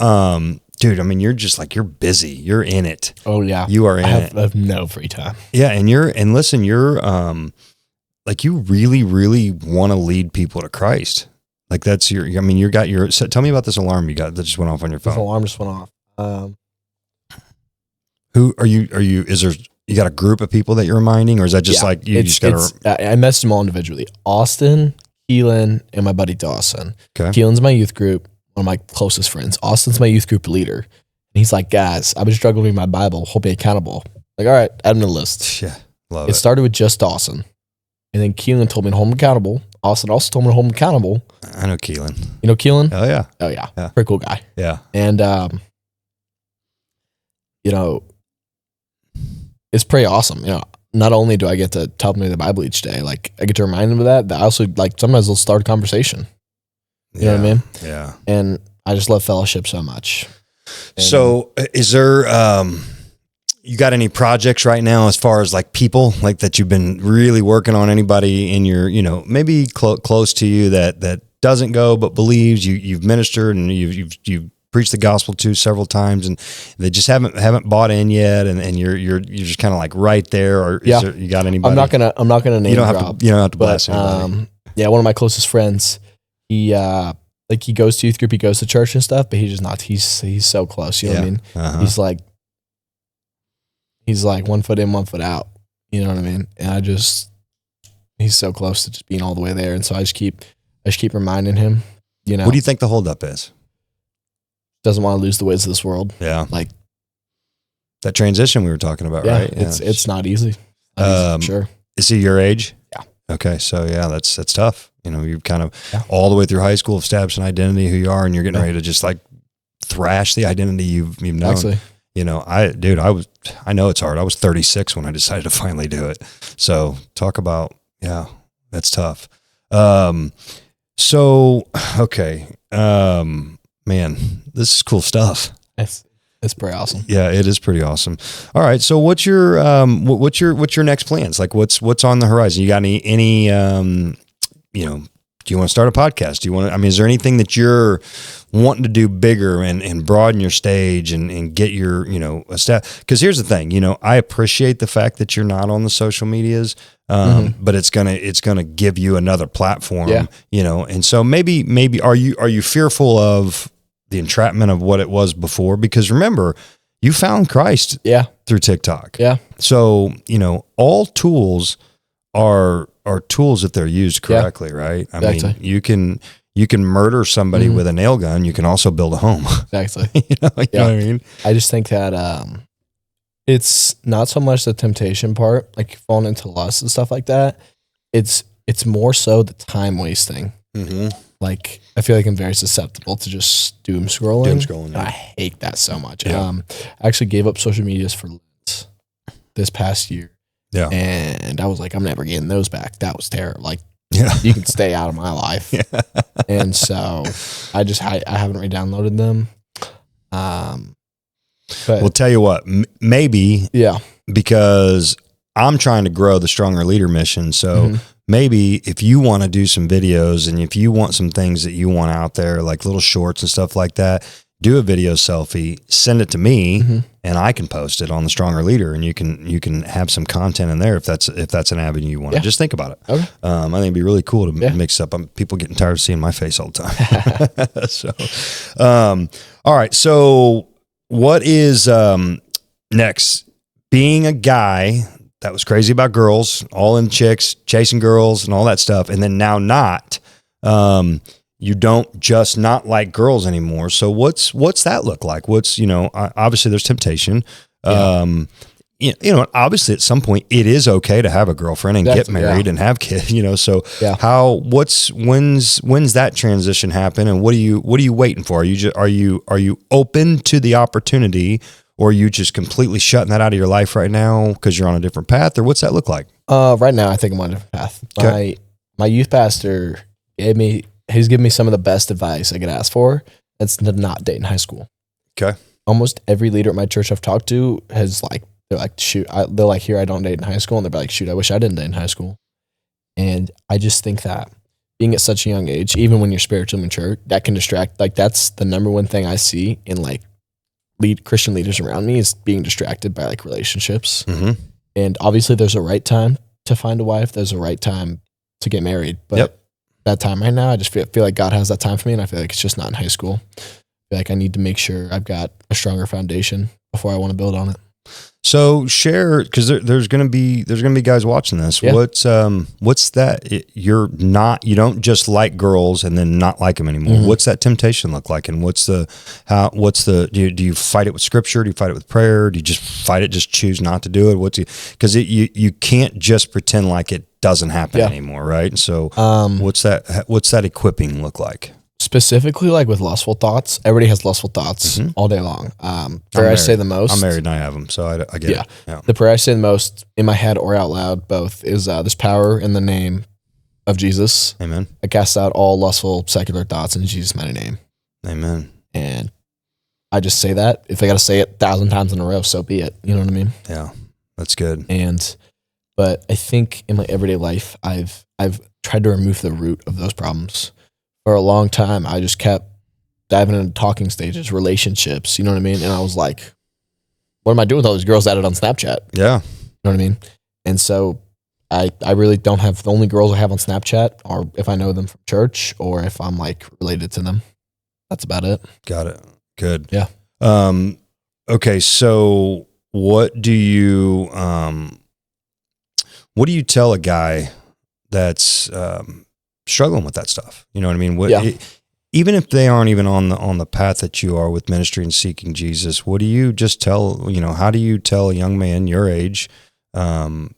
dude, I mean, you're just like, you're busy. You're in it. Oh yeah. You are in it. I have no free time. Yeah. And listen, you're, like you really, really want to lead people to Christ. Like that's so tell me about this alarm you got that just went off on your phone. This alarm just went off. Who are you, you got a group of people that you're reminding, or is that just like, you just got to, I messaged them all individually. Austin, Keelan, and my buddy Dawson. Okay. Keelan's my youth group. One of my closest friends. Austin's my youth group leader. And he's like, guys, I've been struggling with my Bible. Hold me accountable. Like, all right, add him to the list. Yeah, love it. It started with just Dawson. And then Keelan told me to hold him accountable. Austin also told me to hold him accountable. I know Keelan. You know Keelan? Oh, yeah. Oh, yeah. Pretty cool guy. Yeah. And, you know, it's pretty awesome. You know, not only do I get to tell them the Bible each day, like I get to remind them of that, but I also, like, sometimes they'll start a conversation. You know what I mean? Yeah. And I just love fellowship so much. And so is there, you got any projects right now as far as like people like that you've been really working on? Anybody in your, you know, maybe close to you that doesn't go, but believes you've ministered and you've preached the gospel to several times and they just haven't bought in yet. And you're just kind of like right there, or is there, you got anybody? I'm not going to name drop. You don't have to bless anybody. Yeah. One of my closest friends, he goes to youth group, he goes to church and stuff, but he's so close. You know what I mean? Uh-huh. He's like 1 foot in, 1 foot out. You know what I mean? And he's so close to just being all the way there. And so I just keep reminding him, you know. What do you think the holdup is? Doesn't want to lose the ways of this world. Yeah. Like that transition we were talking about, right? It's not easy. Sure. Is he your age? Yeah. Okay. So yeah, that's tough. You know, you're kind of all the way through high school, established an identity, who you are, and you're getting ready to just like thrash the identity you've known. Actually. You know, I know it's hard. I was 36 when I decided to finally do it. So talk about, that's tough. So, okay. Man, this is cool stuff. It's pretty awesome. Yeah, it is pretty awesome. All right. So what's your next plans? Like what's on the horizon? You got any, you know, do you want to start a podcast? Is there anything that you're wanting to do bigger and broaden your stage and get your, you know, because here's the thing, you know, I appreciate the fact that you're not on the social medias, but it's gonna give you another platform, you know, and so maybe are you fearful of the entrapment of what it was before? Because remember, you found Christ through TikTok. Yeah. So, you know, all tools are tools if they're used correctly, right? I mean, you can murder somebody with a nail gun. You can also build a home. Exactly. you know what I mean? I just think that it's not so much the temptation part, like falling into lust and stuff like that. It's more so the time wasting. Mm-hmm. Like I feel like I'm very susceptible to just doom scrolling. I hate that so much. Yeah. I actually gave up social medias for Lent this past year. Yeah. And I was like, I'm never getting those back. That was terrible. Like, you can stay out of my life. Yeah. And so I haven't re-downloaded them. But we'll tell you what, maybe, because I'm trying to grow the Stronger Leader mission. So maybe if you want to do some videos and if you want some things that you want out there, like little shorts and stuff like that, do a video selfie, send it to me, and I can post it on the Stronger Leader, and you can have some content in there if that's an avenue you want to. Just think about it. Okay. I think it'd be really cool to mix up. People getting tired of seeing my face all the time. So, all right. So what is next? Being a guy that was crazy about girls, all in chicks, chasing girls and all that stuff, and then now not. You don't just not like girls anymore. So what's that look like? What's, obviously there's temptation. Obviously at some point it is okay to have a girlfriend and get married and have kids, so when's that transition happen? And what are you waiting for? Are you open to the opportunity, or are you just completely shutting that out of your life right now because you're on a different path, or what's that look like? Right now I think I'm on a different path. Okay. My youth pastor he's given me some of the best advice I could ask for. That's to not date in high school. Okay. Almost every leader at my church I've talked to they're like, shoot, they're like, here, I don't date in high school. And they're like, shoot, I wish I didn't date in high school. And I just think that being at such a young age, even when you're spiritually mature, that can distract. Like, that's the number one thing I see in Christian leaders around me, is being distracted by relationships. Mm-hmm. And obviously there's a right time to find a wife. There's a right time to get married. But that time right now, I just feel like God has that time for me, and I feel like it's just not in high school. I feel like I need to make sure I've got a stronger foundation before I want to build on it. So share, because there's gonna be guys watching this. Yeah. What's that? You don't just like girls and then not like them anymore. Mm-hmm. What's that temptation look like? And do you fight it with scripture? Do you fight it with prayer? Do you just fight it? Just choose not to do it? Because you can't just pretend like it doesn't happen anymore, right? So what's that equipping look like? Specifically, with lustful thoughts, everybody has lustful thoughts all day long. Prayer I say the most. I'm married and I have them, so I get it. Yeah. The prayer I say the most in my head or out loud, both, is there's power in the name of Jesus. Amen. I cast out all lustful, secular thoughts in Jesus' mighty name. Amen. And I just say that. If I got to say it 1,000 times in a row, so be it. You know what I mean? Yeah, that's good. But I think in my everyday life, I've tried to remove the root of those problems. For a long time, I just kept diving into talking stages, relationships, you know what I mean? And I was like, what am I doing with all these girls added on Snapchat? Yeah. You know what I mean? And so I really don't have, the only girls I have on Snapchat are if I know them from church or if I'm related to them. That's about it. Got it. Good. Yeah. Okay. So what do you tell a guy that's, struggling with that stuff? You know what I mean? Even if they aren't even on the path that you are with ministry and seeking Jesus, what do you just tell, how do you tell a young man your age, turn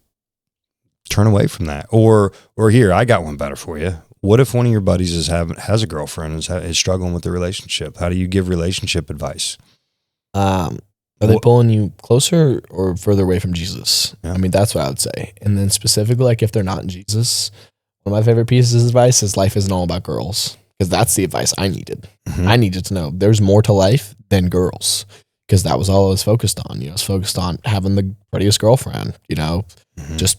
away from that? Or here, I got one better for you. What if one of your buddies has a girlfriend and is struggling with the relationship? How do you give relationship advice? Are they pulling you closer or further away from Jesus? Yeah. I mean, that's what I would say. And then specifically, if they're not in Jesus, one of my favorite pieces of advice is life isn't all about girls, because that's the advice I needed. Mm-hmm. I needed to know there's more to life than girls, because that was all I was focused on. I was focused on having the prettiest girlfriend, just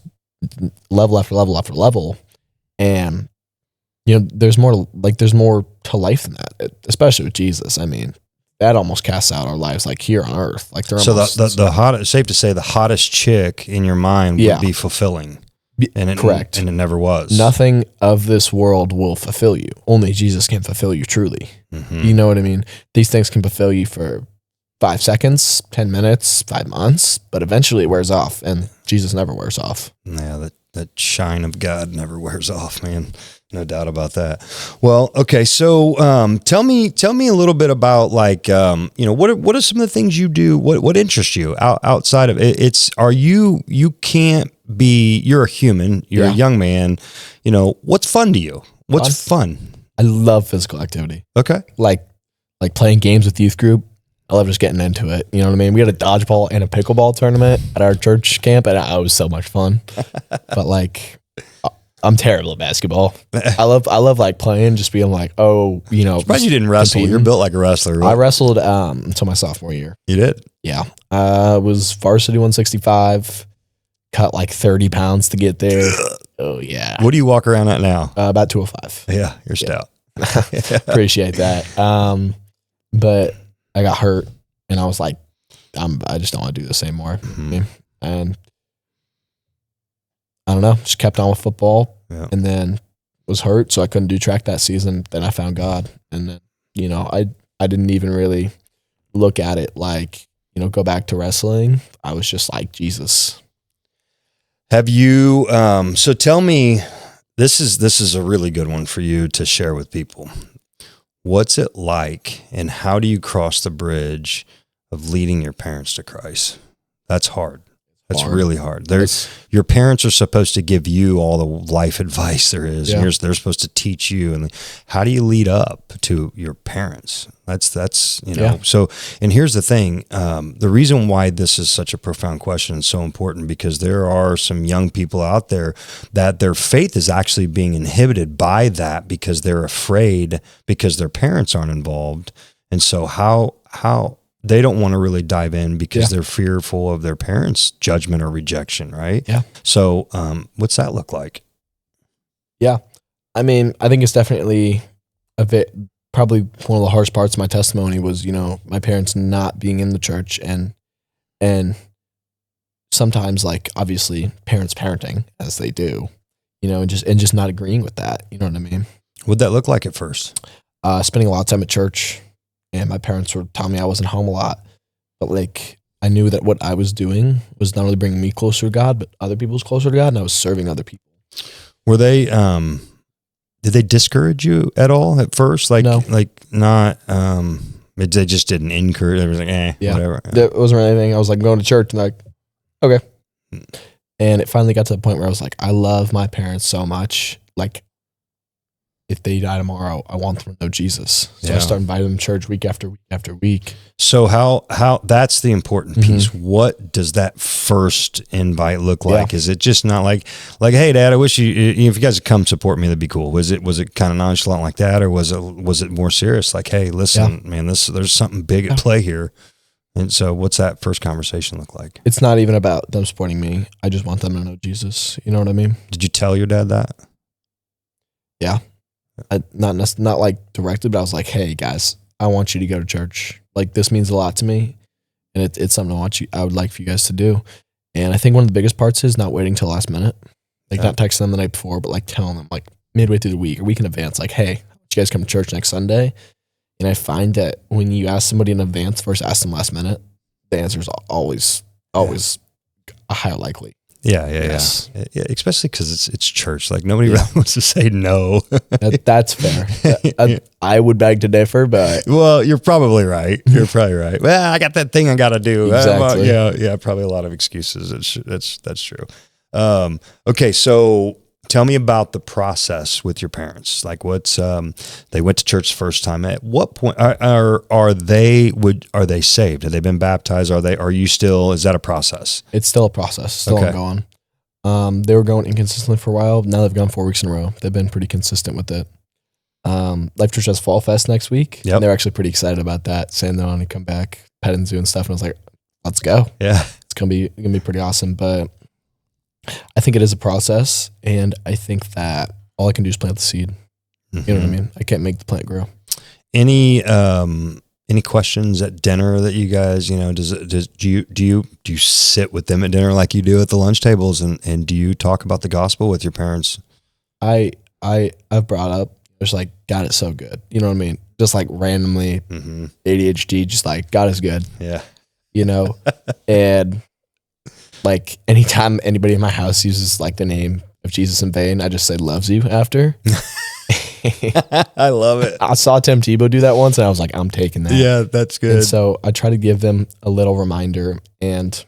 level after level after level. And, there's more to life than that, especially with Jesus. I mean, that almost casts out our lives here on earth. So the hottest, safe to say, the hottest chick in your mind would be fulfilling. Correct. And it never was. Nothing of this world will fulfill you. Only Jesus can fulfill you truly. Mm-hmm. You know what I mean? These things can fulfill you for 5 seconds, 10 minutes, 5 months, but eventually it wears off, and Jesus never wears off. Yeah, that shine of God never wears off, man. No doubt about that. Well, okay, so tell me a little bit about what are some of the things you do? What interests you outside of it? You're a human, you're a young man. What's fun to you? What's fun? I love physical activity. Okay, like playing games with youth group. I love just getting into it. You know what I mean? We had a dodgeball and a pickleball tournament at our church camp, and it was so much fun. But I'm terrible at basketball. I love playing, just being Surprised you didn't wrestle. Competing. You're built like a wrestler, right? I wrestled until my sophomore year. You did? Yeah. Was varsity 165, cut 30 pounds to get there. Oh yeah. What do you walk around at now? About 205. Yeah, you're stout. Appreciate that. But I got hurt, and I was like, I just don't want to do this anymore. Mm-hmm. And I don't know, just kept on with football, Yeah. and then was hurt, so I couldn't do track that season. Then I found God, and then, you know, I didn't even really look at it like, you know, go back to wrestling. I was just like, Jesus. Have you, so tell me, this is a really good one for you to share with people. What's it like, and how do you cross the bridge of leading your parents to Christ? That's hard. That's really hard. Your parents are supposed to give you all the life advice there is. Yeah. And they're supposed to teach you. And how do you lead up to your parents? That's you know. Yeah. So, and here's the thing. The reason why this is such a profound question and so important, because there are some young people out there that their faith is actually being inhibited by that because they're afraid because their parents aren't involved. And so how they don't want to really dive in because they're fearful of their parents' judgment or rejection, right? Yeah. So what's that look like? Yeah. I mean, I think it's definitely probably one of the hardest parts of my testimony was, you know, my parents not being in the church, and sometimes, like, obviously parents parenting as they do, you know, and just not agreeing with that. You know what I mean? What'd that look like at first? Spending a lot of time at church, and my parents were telling me I wasn't home a lot, but like, I knew that what I was doing was not only bringing me closer to God, but other people's closer to God, and I was serving other people. Were they, did they discourage you at all at first? Like, No. like not, they just didn't encourage. They was like, whatever. There wasn't really anything. I was like going to church and like, okay. And it finally got to the point where I was like, I love my parents so much. Like, if they die tomorrow, I want them to know Jesus. So I started inviting them to church week after week after week. So how that's the important piece. What does that first invite look like? Yeah. Is it just not like, hey, Dad, I wish if you guys would come support me, that'd be cool. Was it kind of nonchalant like that, or was it more serious? Like, hey, listen, man, there's something big at play here. And so what's that first conversation look like? It's not even about them supporting me. I just want them to know Jesus. You know what I mean? Did you tell your dad that? Yeah. Not like directed, but I was like, hey guys, I want you to go to church. Like, this means a lot to me, and it's something I would like for you guys to do. And I think one of the biggest parts is not waiting till the last minute. Like, not texting them the night before, but like telling them like midway through the week or week in advance, like, hey, you guys come to church next Sunday. And I find that when you ask somebody in advance versus ask them last minute, the answer is always a higher likely. Yeah. Especially because it's church. Like, nobody really wants to say no. That's fair. I would beg to differ, but well, you're probably right. You're probably right. Well, I got that thing I got to do. Exactly. Yeah. Probably a lot of excuses. That's true. Okay, so tell me about the process with your parents. Like, what's they went to church the first time. At what point are they saved? Have they been baptized? Are you still? Is that a process? It's still a process. Still ongoing. They were going inconsistently for a while. Now they've gone 4 weeks in a row. They've been pretty consistent with it. Life Church has Fall Fest next week. Yep. And they're actually pretty excited about that, saying they want to come back, pet and zoo and stuff. And I was like, let's go. Yeah, it's gonna be pretty awesome. But I think it is a process, and I think that all I can do is plant the seed. You know what I mean? I can't make the plant grow. Any questions at dinner that you guys, do you sit with them at dinner like you do at the lunch tables, and do you talk about the gospel with your parents? I've brought up, just like, God is so good. You know what I mean? Just like randomly ADHD, just like, God is good. Yeah. And like, anytime anybody in my house uses like the name of Jesus in vain, I just say loves you after. I love it. I saw Tim Tebow do that once, and I was like, I'm taking that. Yeah, that's good. And so I try to give them a little reminder. And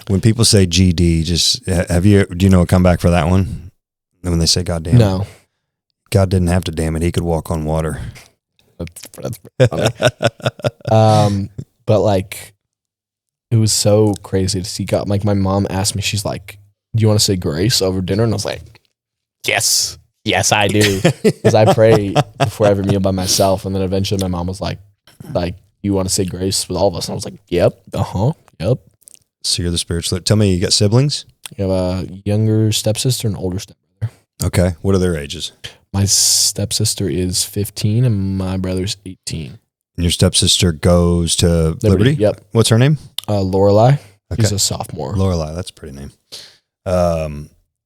when people say GD, do you know a comeback for that one? When they say God damn it. No. God didn't have to damn it. He could walk on water. That's funny. But like, it was so crazy to see God. Like, my mom asked me, she's like, do you want to say grace over dinner? And I was like, yes, I do. Because I pray before every meal by myself. And then eventually my mom was like, you want to say grace with all of us? And I was like, yep. So you're the spiritual. Tell me, you got siblings? You have a younger stepsister and an older stepbrother. Okay. What are their ages? My stepsister is 15 and my brother's 18. And your stepsister goes to Liberty? Yep. What's her name? Lorelai. Okay. She's a sophomore. Lorelai, that's a pretty name.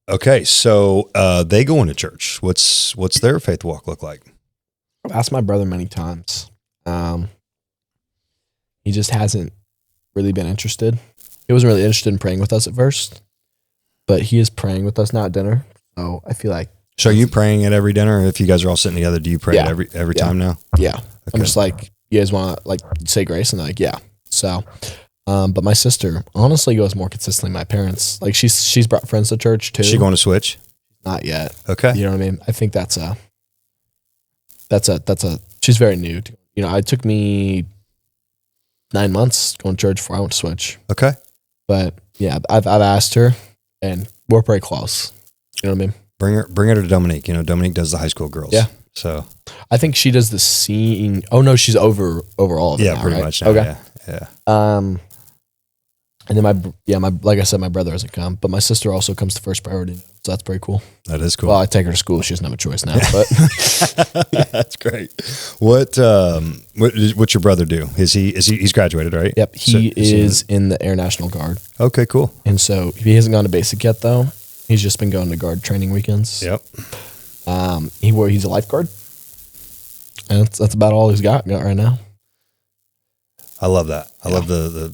Okay, so they go into church. What's their faith walk look like? I've asked my brother many times. He just hasn't really been interested. He wasn't really interested in praying with us at first, but he is praying with us now at dinner. So I feel like. So are you praying at every dinner? If you guys are all sitting together, do you pray at every time now? Yeah. Okay. I'm just like, you guys want to like say grace? And they're like, yeah. So, but my sister honestly goes more consistently than my parents. Like she's brought friends to church too. Is she going to switch? Not yet. Okay. You know what I mean? I think that's a, she's very new. It took me 9 months going to church before I went to switch. Okay. But yeah, I've asked her and we're pretty close. You know what I mean? Bring her to Dominique. Dominique does the high school girls. Yeah. So I think she does the scene. Oh no, she's over all of it now, pretty right? much. Now, okay. Yeah. And then my like I said, my brother doesn't come, but my sister also comes to first priority. So that's pretty cool. That is cool. Well, I take her to school. She doesn't have a choice now, but that's great. What's your brother do? He's graduated, right? Yep. He is in the Air National Guard. Okay, cool. And so he hasn't gone to basic yet though. He's just been going to guard training weekends. Yep. He's a lifeguard. And that's about all he's got right now. I love that. I love the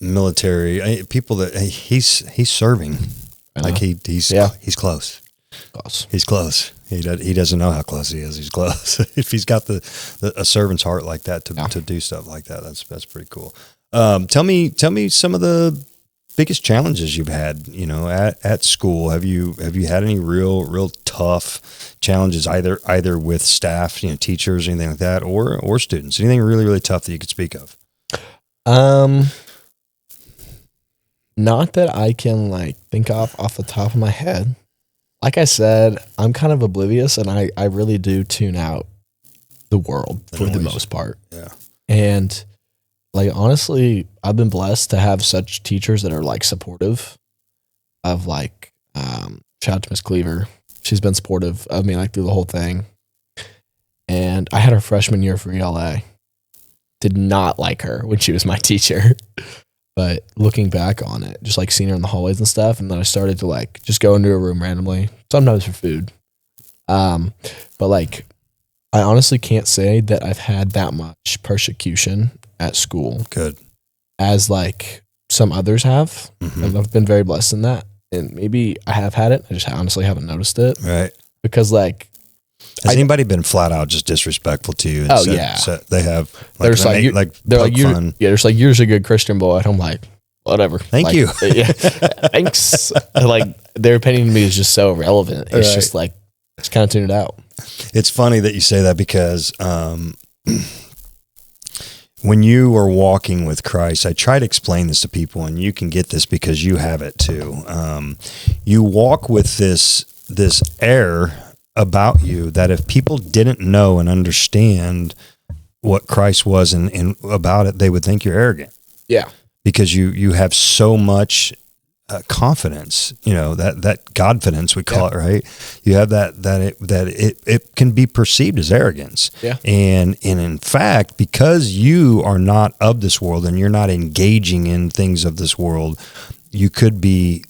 military people that he's serving. Like he's close. He's close. He doesn't know how close he is. He's close. If he's got a servant's heart like that to do stuff like that, that's pretty cool. Tell me some of the biggest challenges you've had, at school. Have you had any real tough challenges either with staff, teachers, anything like that, or students? Anything really, really tough that you could speak of? Not that I can think off the top of my head. Like I said, I'm kind of oblivious and I really do tune out the world for the most part. Yeah. And honestly, I've been blessed to have such teachers that are supportive of shout out to Miss Cleaver. She's been supportive of me through the whole thing. And I had her freshman year for ELA. Did not like her when she was my teacher. But looking back on it, just seeing her in the hallways and stuff, and then I started to just go into a room randomly, sometimes for food. But I honestly can't say that I've had that much persecution at school. Good. As some others have. Mm-hmm. And I've been very blessed in that. And maybe I have had it. I just honestly haven't noticed it. Right. Because has anybody been flat out just disrespectful to you? Yeah. So they have. They're just you're just a good Christian boy. And I'm like, whatever. Thank you. Yeah. Thanks. Their opinion to me is just so irrelevant. It's just just kind of tune it out. It's funny that you say that because when you are walking with Christ, I try to explain this to people, and you can get this because you have it too. You walk with this air about you that if people didn't know and understand what Christ was and about it, they would think you're arrogant. Yeah. Because you have so much confidence, that Godfidence we call it, right? You have that it can be perceived as arrogance. Yeah. And in fact, because you are not of this world and you're not engaging in things of this world, you could be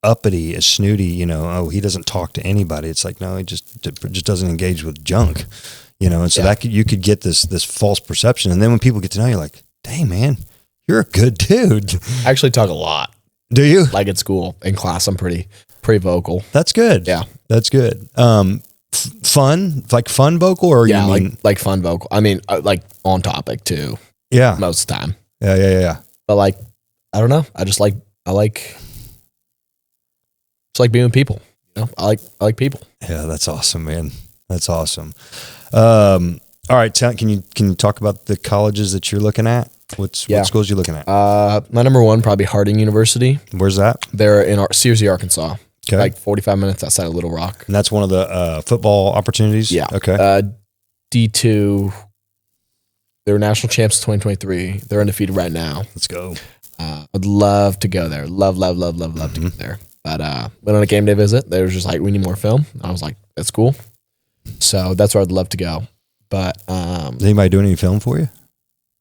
uppity, as snooty, he doesn't talk to anybody. It's no, he just doesn't engage with junk, and so that you could get this false perception. And then when people get to know you, dang man, you're a good dude. I actually talk a lot. Do you? At school, in class, I'm pretty vocal. That's good. Yeah. That's good. Fun vocal, or yeah, you mean fun vocal. I mean, on topic too. Yeah. Most of the time. Yeah. But I don't know. I just being with people. I like people. Yeah, that's awesome, man. That's awesome. All right, can you talk about the colleges that you're looking at? What schools you looking at? My number one, probably Harding University. Where's that? They're in Searcy, Arkansas. Okay. 45 minutes outside of Little Rock. And that's one of the football opportunities? Yeah. Okay. D2, they were national champs in 2023. They're undefeated right now. Let's go. I'd love to go there. Love to go there. But went on a game day visit. They were just we need more film. I was like, that's cool. So that's where I'd love to go. But Is anybody doing any film for you?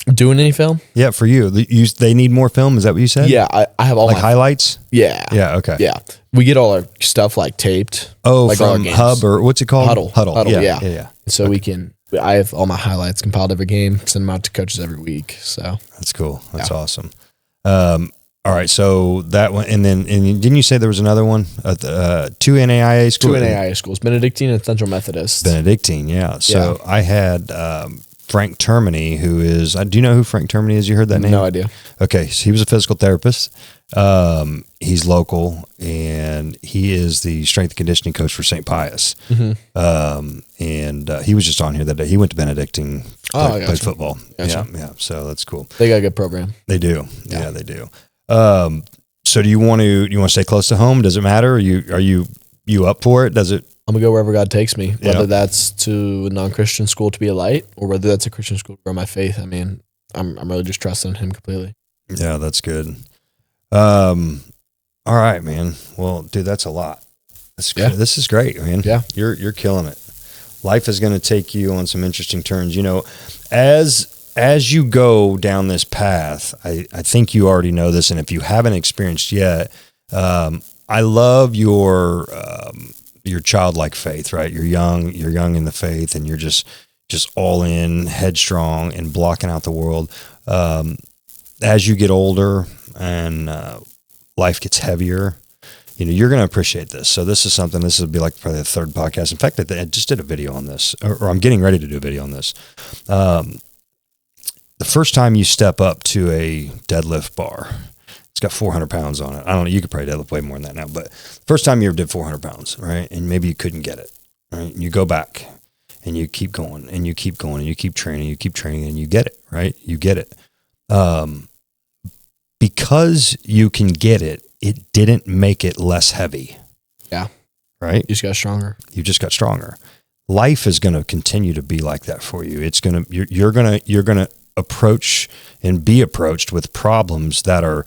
doing any film? Yeah, for you. They need more film. Is that what you said? Yeah, I have all like my highlights. Yeah, Yeah. Okay. yeah. We get all our stuff like taped. Oh, like all our from games. Hub or what's it called? Huddle. Yeah. So we can. I have all my highlights compiled every game. Send them out to coaches every week. So that's cool. That's awesome. All right. So that one, and didn't you say there was another one? Two NAIA schools. Two NAIA schools, Benedictine and Central Methodist. Benedictine. Yeah. So I had Frank Termini, who is. Do you know who Frank Termini is? You heard that name? No idea. Okay, so he was a physical therapist. He's local, and he is the strength and conditioning coach for St. Pius. And he was just on here that day. He went to Benedictine, played football. Gotcha. Yeah. So that's cool. They got a good program. They do. Yeah, they do. So do you want to stay close to home? Does it matter? Are you up for it? Does it? I'm gonna go wherever God takes me, whether that's to a non-Christian school to be a light, or whether that's a Christian school to grow my faith. I mean, I'm really just trusting Him completely. Yeah, that's good. All right, man. Well, dude, that's a lot. This is great, man. Yeah, you're killing it. Life is going to take you on some interesting turns. You know, as you go down this path, I think you already know this, and if you haven't experienced yet, I love your childlike faith. Right, you're young in the faith, and you're just all in, headstrong, and blocking out the world. As you get older and life gets heavier, you're going to appreciate this. So this will be like probably the third podcast. In fact, I just did a video on this, or I'm getting ready to do a video on this. The first time you step up to a deadlift bar, it's got 400 pounds on it. I don't know. You could probably deadlift way more than that now, but first time you ever did 400 pounds, right? And maybe you couldn't get it, right? And you go back and you keep going and you keep going and you keep training and you get it, right? You get it. Because you can get it, it didn't make it less heavy. Yeah. Right? You just got stronger. You just got stronger. Life is going to continue to be like that for you. You're going to approach and be approached with problems that are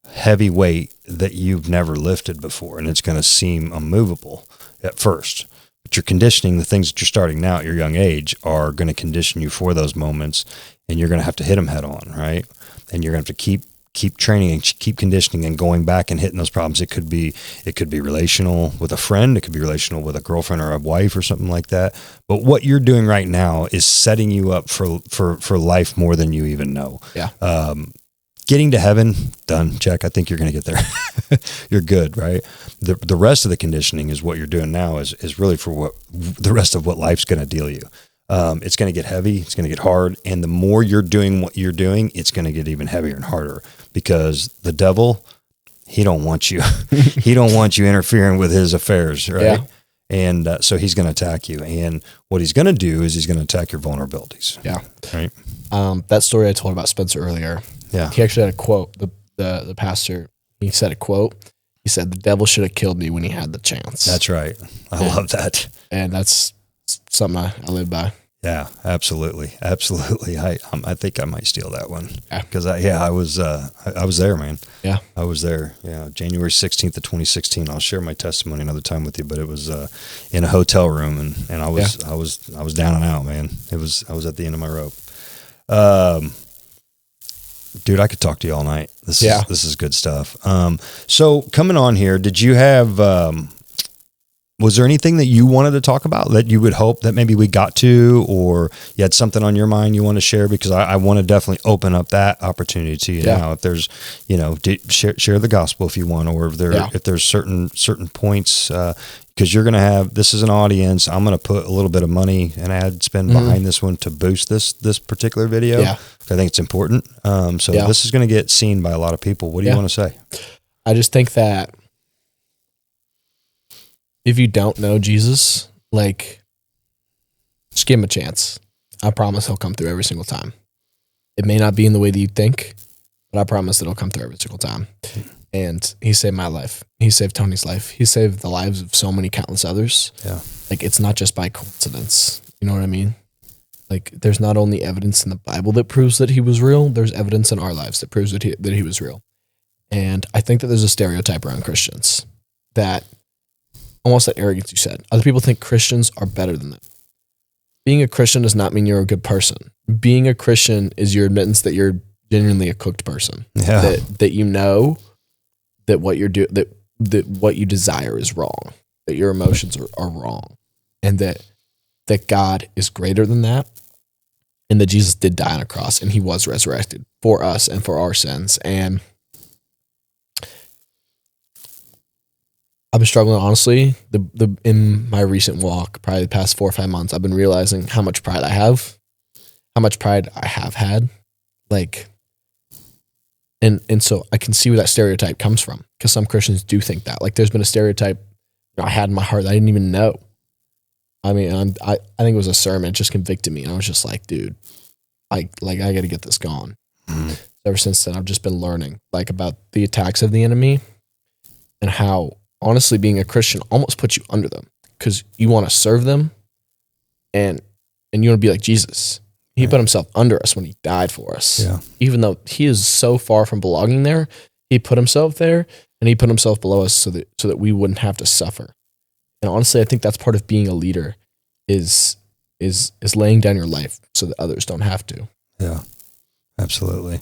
heavyweight that you've never lifted before, and it's going to seem unmovable at first. But your conditioning, the things that you're starting now at your young age, are going to condition you for those moments, and you're going to have to hit them head on, right? And you're going to have to keep training and keep conditioning and going back and hitting those problems. It could be relational with a friend. It could be relational with a girlfriend or a wife or something like that. But what you're doing right now is setting you up for life more than you even know. Yeah. Getting to heaven, done, check. I think you're going to get there. You're good, right? The rest of the conditioning is what you're doing now is really for what the rest of what life's going to deal you. It's going to get heavy. It's going to get hard. And the more you're doing what you're doing, it's going to get even heavier and harder, because the devil, he don't want you. He don't want you interfering with his affairs, right? Yeah. And so he's going to attack you. And what he's going to do is he's going to attack your vulnerabilities. Yeah. Right. That story I told about Spencer earlier. Yeah. He actually had a quote. The pastor, he said a quote. He said, "The devil should have killed me when he had the chance." That's right. I love that. And that's something I live by. Yeah, absolutely. Absolutely. I think I might steal that one. Yeah. Cause I was there, man. Yeah. I was there. Yeah. January 16th of 2016. I'll share my testimony another time with you, but it was, in a hotel room and I was down and out, man. I was at the end of my rope. Dude, I could talk to you all night. This is good stuff. So coming on here, did you have, was there anything that you wanted to talk about that you would hope that maybe we got to, or you had something on your mind you want to share? Because I want to definitely open up that opportunity to you now. If there's, share the gospel if you want, or if there's certain points, because you're going to have, this is an audience. I'm going to put a little bit of money and ad spend behind this one to boost this particular video. Yeah. I think it's important. This is going to get seen by a lot of people. What do you want to say? I just think that if you don't know Jesus, just give him a chance. I promise he'll come through every single time. It may not be in the way that you think, but I promise that he'll come through every single time. And he saved my life. He saved Tony's life. He saved the lives of so many countless others. Yeah. It's not just by coincidence. You know what I mean? There's not only evidence in the Bible that proves that he was real, there's evidence in our lives that proves that he was real. And I think that there's a stereotype around Christians that, almost that arrogance you said, other people think Christians are better than them. being a Christian does not mean you're a good person. Being a Christian is your admittance that you're genuinely a cooked person. Yeah. That you know that what you're doing, that what you desire is wrong, that your emotions are wrong, and that God is greater than that, and that Jesus did die on a cross and he was resurrected for us and for our sins. And I've been struggling, honestly, in my recent walk, probably the past 4 or 5 months, I've been realizing how much pride I have had. Like, and so I can see where that stereotype comes from, because some Christians do think that. Like, there's been a stereotype I had in my heart that I didn't even know. I mean, I think it was a sermon. It just convicted me. And I was just like, dude, I got to get this gone. Mm. Ever since then, I've just been learning like about the attacks of the enemy and how honestly being a Christian almost puts you under them, because you want to serve them and you want to be like Jesus. He put himself under us when he died for us. Yeah. Even though he is so far from belonging there, he put himself there and he put himself below us so that we wouldn't have to suffer. And honestly, I think that's part of being a leader is laying down your life so that others don't have to. Yeah, absolutely.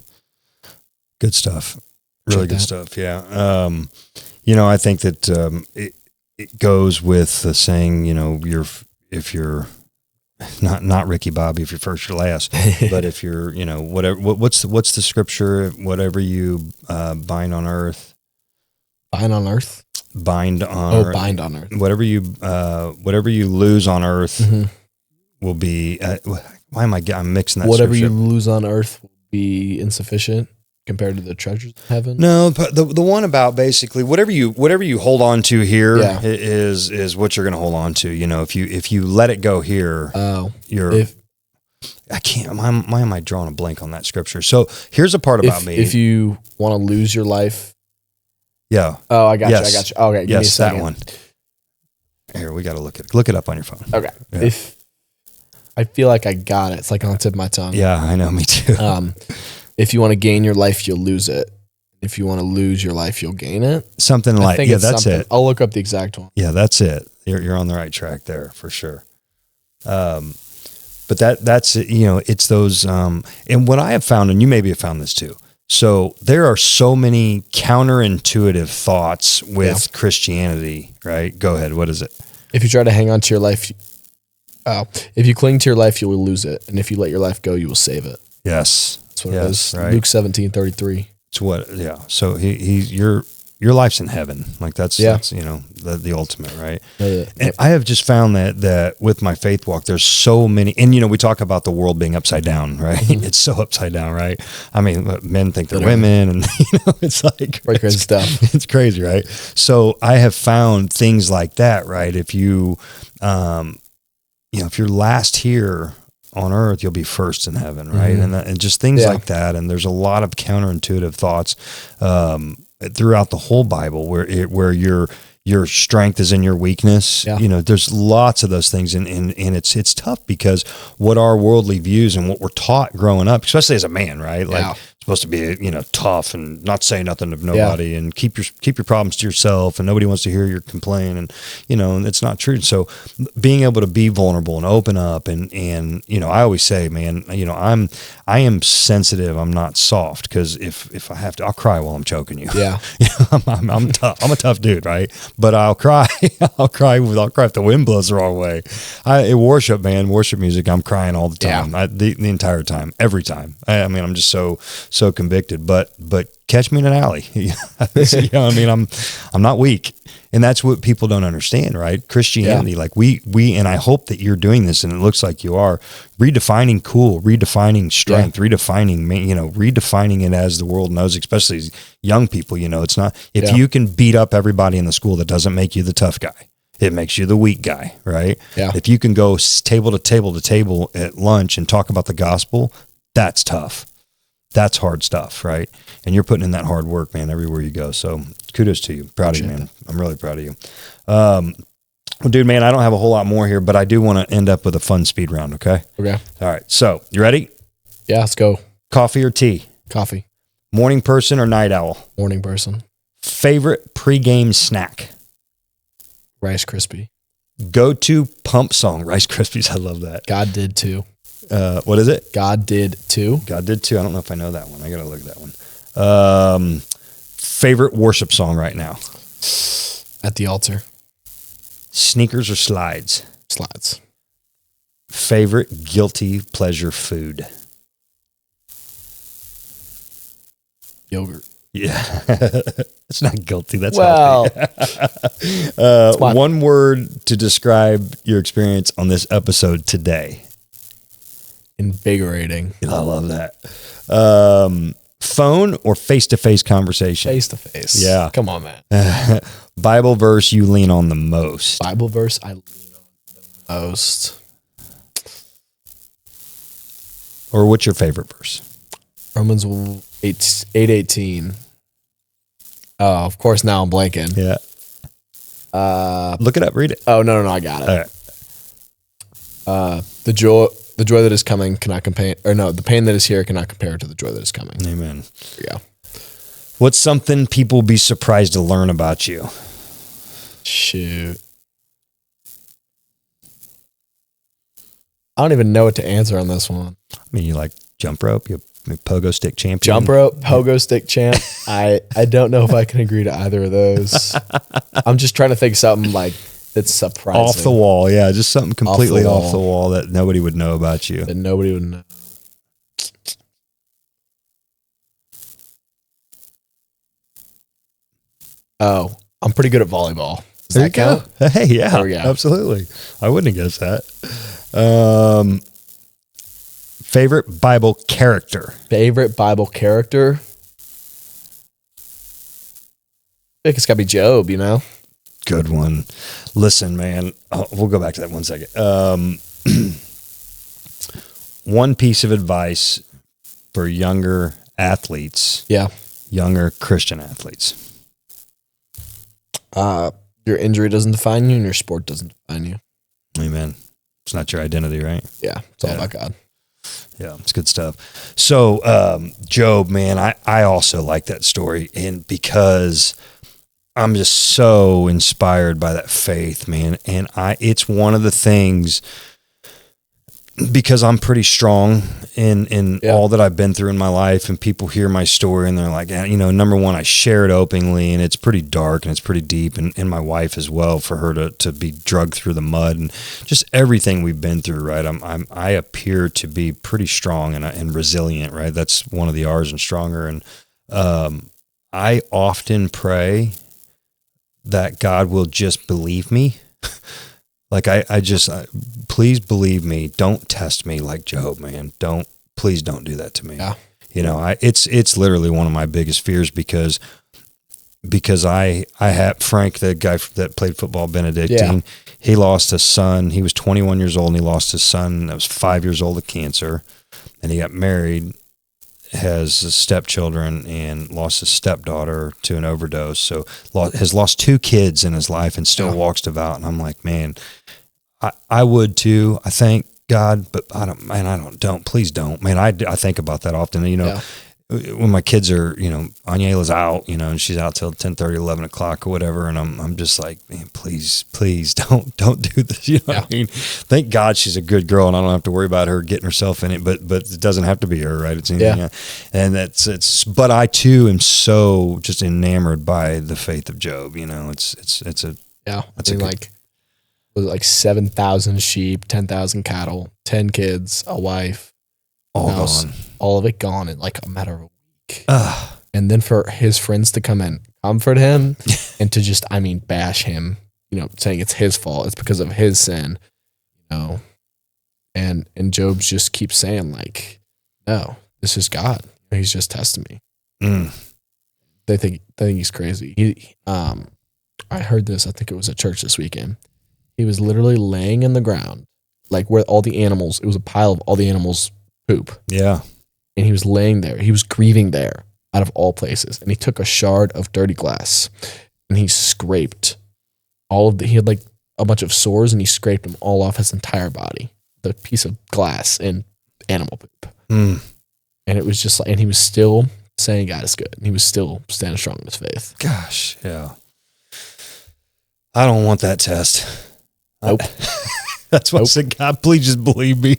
Good stuff. Really good stuff. Yeah. I think that it goes with the saying, if you're not Ricky Bobby, if you're first, you're last, but if you're, whatever, what's the scripture? Whatever you bind on earth. Bind on earth? Bind on earth. Whatever you lose on earth will be, I'm mixing that. Whatever scripture. you lose on earth will be insufficient compared to the treasures of heaven. No, but the one about basically whatever you hold on to here is what you're going to hold on to. If you let it go here, I can't. Why am I drawing a blank on that scripture? So here's a part about me. If you want to lose your life. Yeah. Oh, I got you. Okay. Give me a second. That one. Here, we got to look it up on your phone. Okay. Yeah. If I feel like I got it. It's like on the tip of my tongue. Yeah, I know. Me too. If you want to gain your life, you'll lose it. If you want to lose your life, you'll gain it. Something like, that's it. I'll look up the exact one. Yeah, that's it. You're on the right track there for sure. But that's it's those, and what I have found, and you maybe have found this too. So there are so many counterintuitive thoughts with Christianity, right? Go ahead. What is it? If you try to hang on to your life, if you cling to your life, you will lose it. And if you let your life go, you will save it. Yes. That's what it is. Right. Luke 17:33. It's what, yeah. So your life's in heaven. Like that's the ultimate, right? And I have just found that with my faith walk, there's so many, and we talk about the world being upside down, right? It's so upside down, right? I mean, men think they're women, and it's like crazy stuff. It's crazy, right? So I have found things like that, right? If you, if you're last here on earth, you'll be first in heaven, right? And just things like that. And there's a lot of counterintuitive thoughts throughout the whole Bible where your strength is in your weakness. Yeah. There's lots of those things, and it's tough because what our worldly views and what we're taught growing up, especially as a man, right? Like supposed to be tough and not say nothing to nobody and keep your problems to yourself, and nobody wants to hear your complaint, and and it's not true. So being able to be vulnerable and open up and I always say, man, I am sensitive, I'm not soft, because if I have to, I'll cry while I'm choking you. Yeah. I'm tough. I'm a tough dude, right? But I'll cry. I'll cry if the wind blows the wrong way. Worship music, I'm crying all the time. The entire time, every time. I mean, I'm just so convicted, but catch me in an alley. I'm not weak. And that's what people don't understand, right? Christianity, like we, and I hope that you're doing this, and it looks like you are, redefining cool, redefining strength, redefining it as the world knows, especially young people. It's not, if you can beat up everybody in the school, that doesn't make you the tough guy. It makes you the weak guy, right? Yeah. If you can go table to table at lunch and talk about the gospel, that's tough. That's hard stuff, right? And you're putting in that hard work, man, everywhere you go. So kudos to you. Proud of you, man. I'm really proud of you. Well, dude, man, I don't have a whole lot more here, but I do want to end up with a fun speed round, okay? Okay. All right. So you ready? Yeah, let's go. Coffee or tea? Coffee. Morning person or night owl? Morning person. Favorite pregame snack? Rice Krispie. Go-to pump song, Rice Krispies. I love that. God did too. What is it? God did too. God did too. I don't know if I know that one. I got to look at that one. Favorite worship song right now? At the altar. Sneakers or slides? Slides. Favorite guilty pleasure food? Yogurt. Yeah. That's not guilty. That's Well, healthy. One word to describe your experience on this episode today. Invigorating. I love that. Phone or face-to-face conversation? Face-to-face. Yeah. Come on, man. Bible verse you lean on the most? Bible verse I lean on the most. Or what's your favorite verse? Romans 8:18. Oh, of course, now I'm blanking. Yeah. Look it up. Read it. Oh, no, I got it. All right. The joy that is coming cannot compare, or no, the pain that is here cannot compare to the joy that is coming. Amen. There you go. What's something people be surprised to learn about you? Shoot. I don't even know what to answer on this one. I mean, you like jump rope? You pogo stick champion? Jump rope, pogo stick champ. I don't know if I can agree to either of those. I'm just trying to think something like that's surprising. Off the wall, yeah. Just something completely Off off the the wall that nobody would know about you. That nobody would know. Oh, I'm pretty good at volleyball. Does that count? Hey, yeah, There we go. absolutely. I wouldn't have guessed that. Favorite Bible character? Favorite Bible character? I think it's got to be Job, you know? Good one. Listen, man, we'll go back to that 1 second. One piece of advice for younger athletes. Yeah. Younger Christian athletes. Your injury doesn't define you and your sport doesn't define you. Amen. It's not your identity, right? Yeah. It's all about God. Yeah, it's good stuff. So, Job, man, I also like that story, and because I'm just so inspired by that faith, man. And it's one of the things, because I'm pretty strong in all that I've been through in my life, and people hear my story and they're like, you know, number one, I share it openly, and it's pretty dark and it's pretty deep, and my wife as well, for her to be dragged through the mud and just everything we've been through, right? I appear to be pretty strong and resilient, right? That's one of the R's in stronger. And I often pray that God will just believe me. Like I just, please believe me. Don't test me like Job, man. Please don't do that to me. Yeah. You know, it's literally one of my biggest fears because I have Frank, the guy that played football, Benedictine. Yeah. He lost a son. He was 21 years old and he lost his son that was 5 years old of cancer, and he got married, has stepchildren, and lost his stepdaughter to an overdose. So has lost 2 kids in his life and still walks devout. And I'm like, man, I would too. I thank God, but please don't, man. I think about that often, you know, when my kids are, you know, Aniela's out, you know, and she's out till 10:30, 11 o'clock or whatever. And I'm just like, man, please don't do this. You know what I mean? Thank God she's a good girl and I don't have to worry about her getting herself in it, but it doesn't have to be her, right? It's anything. And but I too am so just enamored by the faith of Job. You know, it's like 7,000 sheep, 10,000 cattle, 10 kids, a wife, all house, gone. All of it gone in like a matter of a week. And then for his friends to come and comfort him and to just, bash him, you know, saying it's his fault. It's because of his sin, you know. And Job just keeps saying like, no, this is God. He's just testing me. They think he's crazy. I heard this, I think it was at church this weekend. He was literally laying in the ground, like where all the animals, it was a pile of all the animals' poop. Yeah. And he was laying there. He was grieving there out of all places. And he took a shard of dirty glass and he scraped he had like a bunch of sores and he scraped them all off his entire body. The piece of glass and animal poop. And it was just like, and he was still saying God is good. And he was still standing strong in his faith. Gosh, yeah. I don't want that test. Nope. That's what I said. God, please just believe me.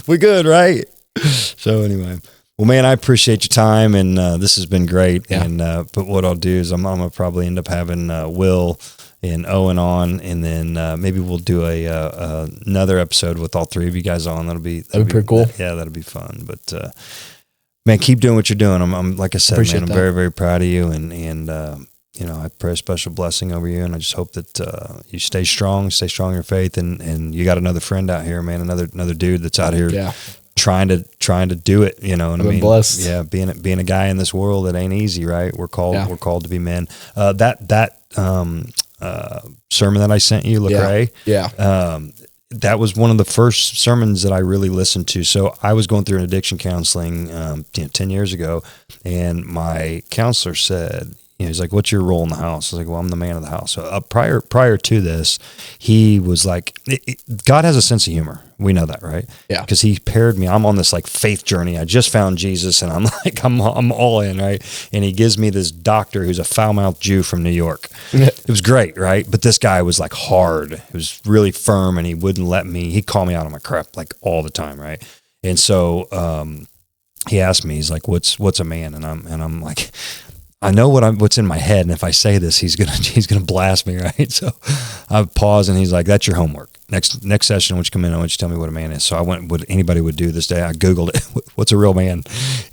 We're good, right? So anyway, well, man, I appreciate your time, and this has been great. Yeah. And but what I'll do is I'm gonna probably end up having Will and Owen on, and then maybe we'll do another episode with all three of you guys on. That'll be pretty cool. Yeah, that'll be fun. But man, keep doing what you're doing. I'm like I said, Appreciate man, I'm that. very, very proud of you, and you know, I pray a special blessing over you, and I just hope that you stay strong in your faith, and you got another friend out here, man, another dude that's out here trying to do it, you know. And I've been blessed. Yeah, being a guy in this world, it ain't easy, right? We're called to be men. That sermon that I sent you, Lecrae, that was one of the first sermons that I really listened to. So I was going through an addiction counseling 10 years ago, and my counselor said, you know, he's like, "What's your role in the house?" I was like, "Well, I'm the man of the house." So prior to this, he was like, God has a sense of humor. We know that, right? Yeah. Because he paired me. I'm on this like faith journey. I just found Jesus, and I'm like, I'm all in, right? And he gives me this doctor who's a foul-mouthed Jew from New York. It was great, right? But this guy was like hard. It was really firm, and he wouldn't let me. He'd call me out on my crap like all the time, right? And so he asked me, he's like, "What's a man?" And I'm like, I know what's in my head, and if I say this, he's gonna blast me, right? So I pause, and he's like, "That's your homework. Next session, when you come in, I want you to tell me what a man is." So I went, what anybody would do this day. I Googled it. What's a real man?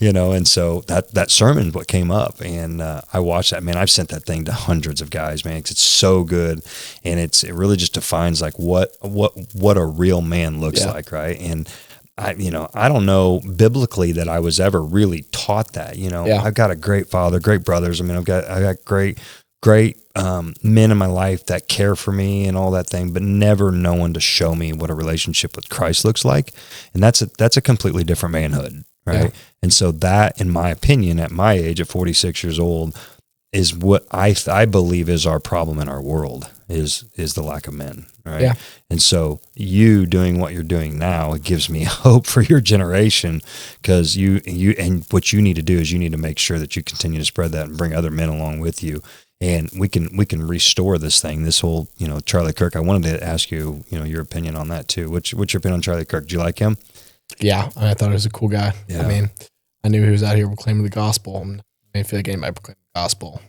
You know, and so that sermon what came up, and I watched that. Man, I've sent that thing to hundreds of guys, man, 'cause it's so good, and it really just defines like what a real man looks like, right? And I don't know biblically that I was ever really taught that. You know, I've got a great father, great brothers. I mean, I got great men in my life that care for me and all that thing, but never no one to show me what a relationship with Christ looks like. And that's a completely different manhood, right? Yeah. And so that, in my opinion, at my age, at 46 years old, is what I believe is our problem in our world is the lack of men, right? Yeah. And so you doing what you're doing now, it gives me hope for your generation, because you and what you need to do is you need to make sure that you continue to spread that and bring other men along with you. And we can restore this thing, this whole, you know, Charlie Kirk. I wanted to ask you, you know, your opinion on that too. What's your opinion on Charlie Kirk? Do you like him? Yeah, I thought he was a cool guy. Yeah. I mean, I knew he was out here proclaiming the gospel. And I feel like anybody proclaiming the gospel,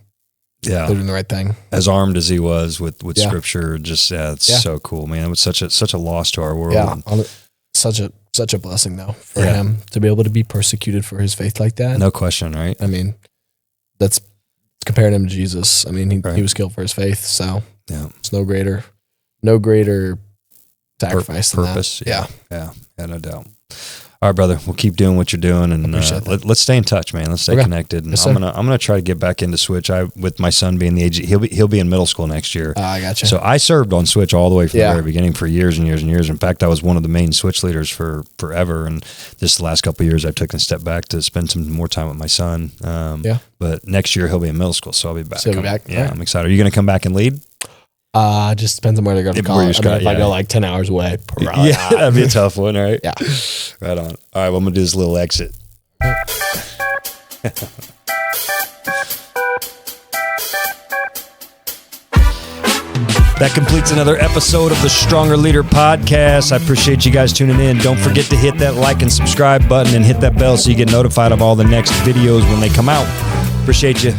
they're doing the right thing. As armed as he was with scripture, just it's so cool, man. It was such a loss to our world. Yeah, such a blessing though for him to be able to be persecuted for his faith like that. No question, right? I mean, that's comparing him to Jesus. I mean, he was killed for his faith, so it's no greater sacrifice than purpose. That. Yeah, no doubt. All right, brother. We'll keep doing what you're doing, and let's stay in touch, man. Let's stay connected. And I'm gonna try to get back into Switch. With my son being the age, he'll be in middle school next year. I gotcha. So I served on Switch all the way from the very beginning for years and years and years. In fact, I was one of the main Switch leaders for forever. And just the last couple of years, I've taken a step back to spend some more time with my son. But next year he'll be in middle school, so I'll be back. Yeah, I'm excited. Are you gonna come back and lead? Just depends on where they're going to college. If I go like 10 hours away, probably not. That'd be a tough one, right? Yeah. Right on. All right, well, I'm going to do this little exit. That completes another episode of the Stronger Leader Podcast. I appreciate you guys tuning in. Don't forget to hit that like and subscribe button and hit that bell so you get notified of all the next videos when they come out. Appreciate you.